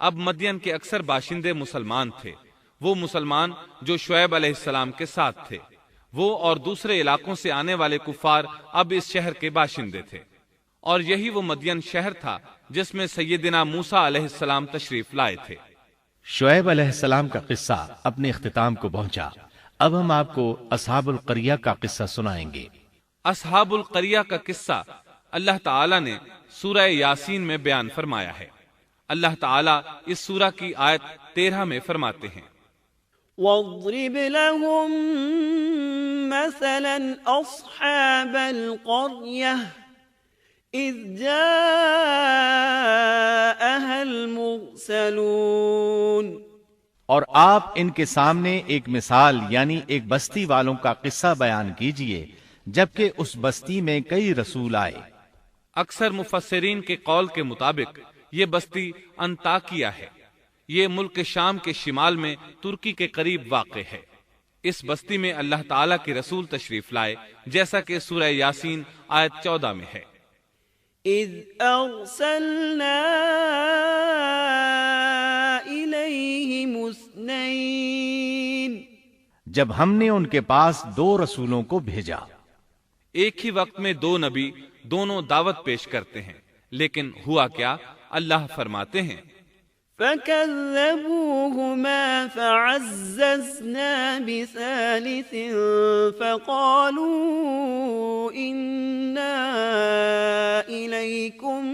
اب مدین کے اکثر باشندے مسلمان تھے، وہ مسلمان جو شعیب علیہ السلام کے ساتھ تھے۔ وہ اور دوسرے علاقوں سے آنے والے کفار اب اس شہر کے باشندے تھے، اور یہی وہ مدین شہر تھا جس میں سیدنا موسیٰ علیہ السلام تشریف لائے تھے۔ شعیب علیہ السلام کا قصہ اپنے اختتام کو پہنچا۔ اب ہم آپ کو اصحاب القریہ کا قصہ سنائیں گے۔ اصحاب القریہ کا قصہ اللہ تعالیٰ نے سورہ یاسین میں بیان فرمایا ہے۔ اللہ تعالیٰ اس سورہ کی آیت 13 میں فرماتے ہیں، واضرب لهم مثلا أصحاب القرية إذ جاءها المرسلون۔ اور آپ ان کے سامنے ایک مثال یعنی ایک بستی والوں کا قصہ بیان کیجئے جبکہ اس بستی میں کئی رسول آئے۔ اکثر مفسرین کے قول کے مطابق یہ بستی انطاکیہ ہے۔ یہ ملک شام کے شمال میں ترکی کے قریب واقع ہے۔ اس بستی میں اللہ تعالیٰ کے رسول تشریف لائے، جیسا کہ سورہ یاسین آیت 14 میں ہے۔ اذ ارسلنا الیہم اثنین، جب ہم نے ان کے پاس 2 رسولوں کو بھیجا۔ ایک ہی وقت میں 2 نبی دونوں دعوت پیش کرتے ہیں، لیکن ہوا کیا؟ اللہ فرماتے ہیں، فَكَذَّبُوهُمَا فَعَزَّزْنَا بِثَالِثٍ فَقَالُوا إِنَّا إِلَيْكُمْ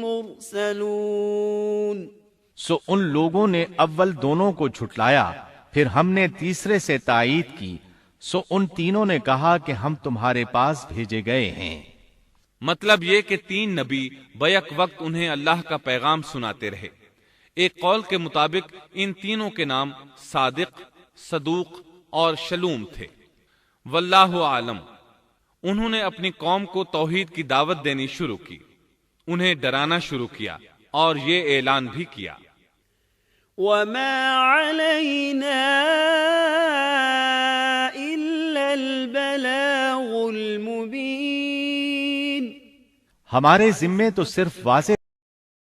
مُرْسَلُونَ۔ سو ان لوگوں نے اول دونوں کو جھٹلایا، پھر ہم نے تیسرے سے تائید کی، سو ان تینوں نے کہا کہ ہم تمہارے پاس بھیجے گئے ہیں۔ مطلب یہ کہ 3 نبی بیک وقت انہیں اللہ کا پیغام سناتے رہے۔ ایک قول کے مطابق ان تینوں کے نام صادق، صدوق اور شلوم تھے، واللہ عالم۔ انہوں نے اپنی قوم کو توحید کی دعوت دینی شروع کی، انہیں ڈرانا شروع کیا اور یہ اعلان بھی کیا، وَمَا عَلَيْنَا إِلَّا الْبَلَاغُ الْمُبِينُ۔ ہمارے ذمے تو صرف واضح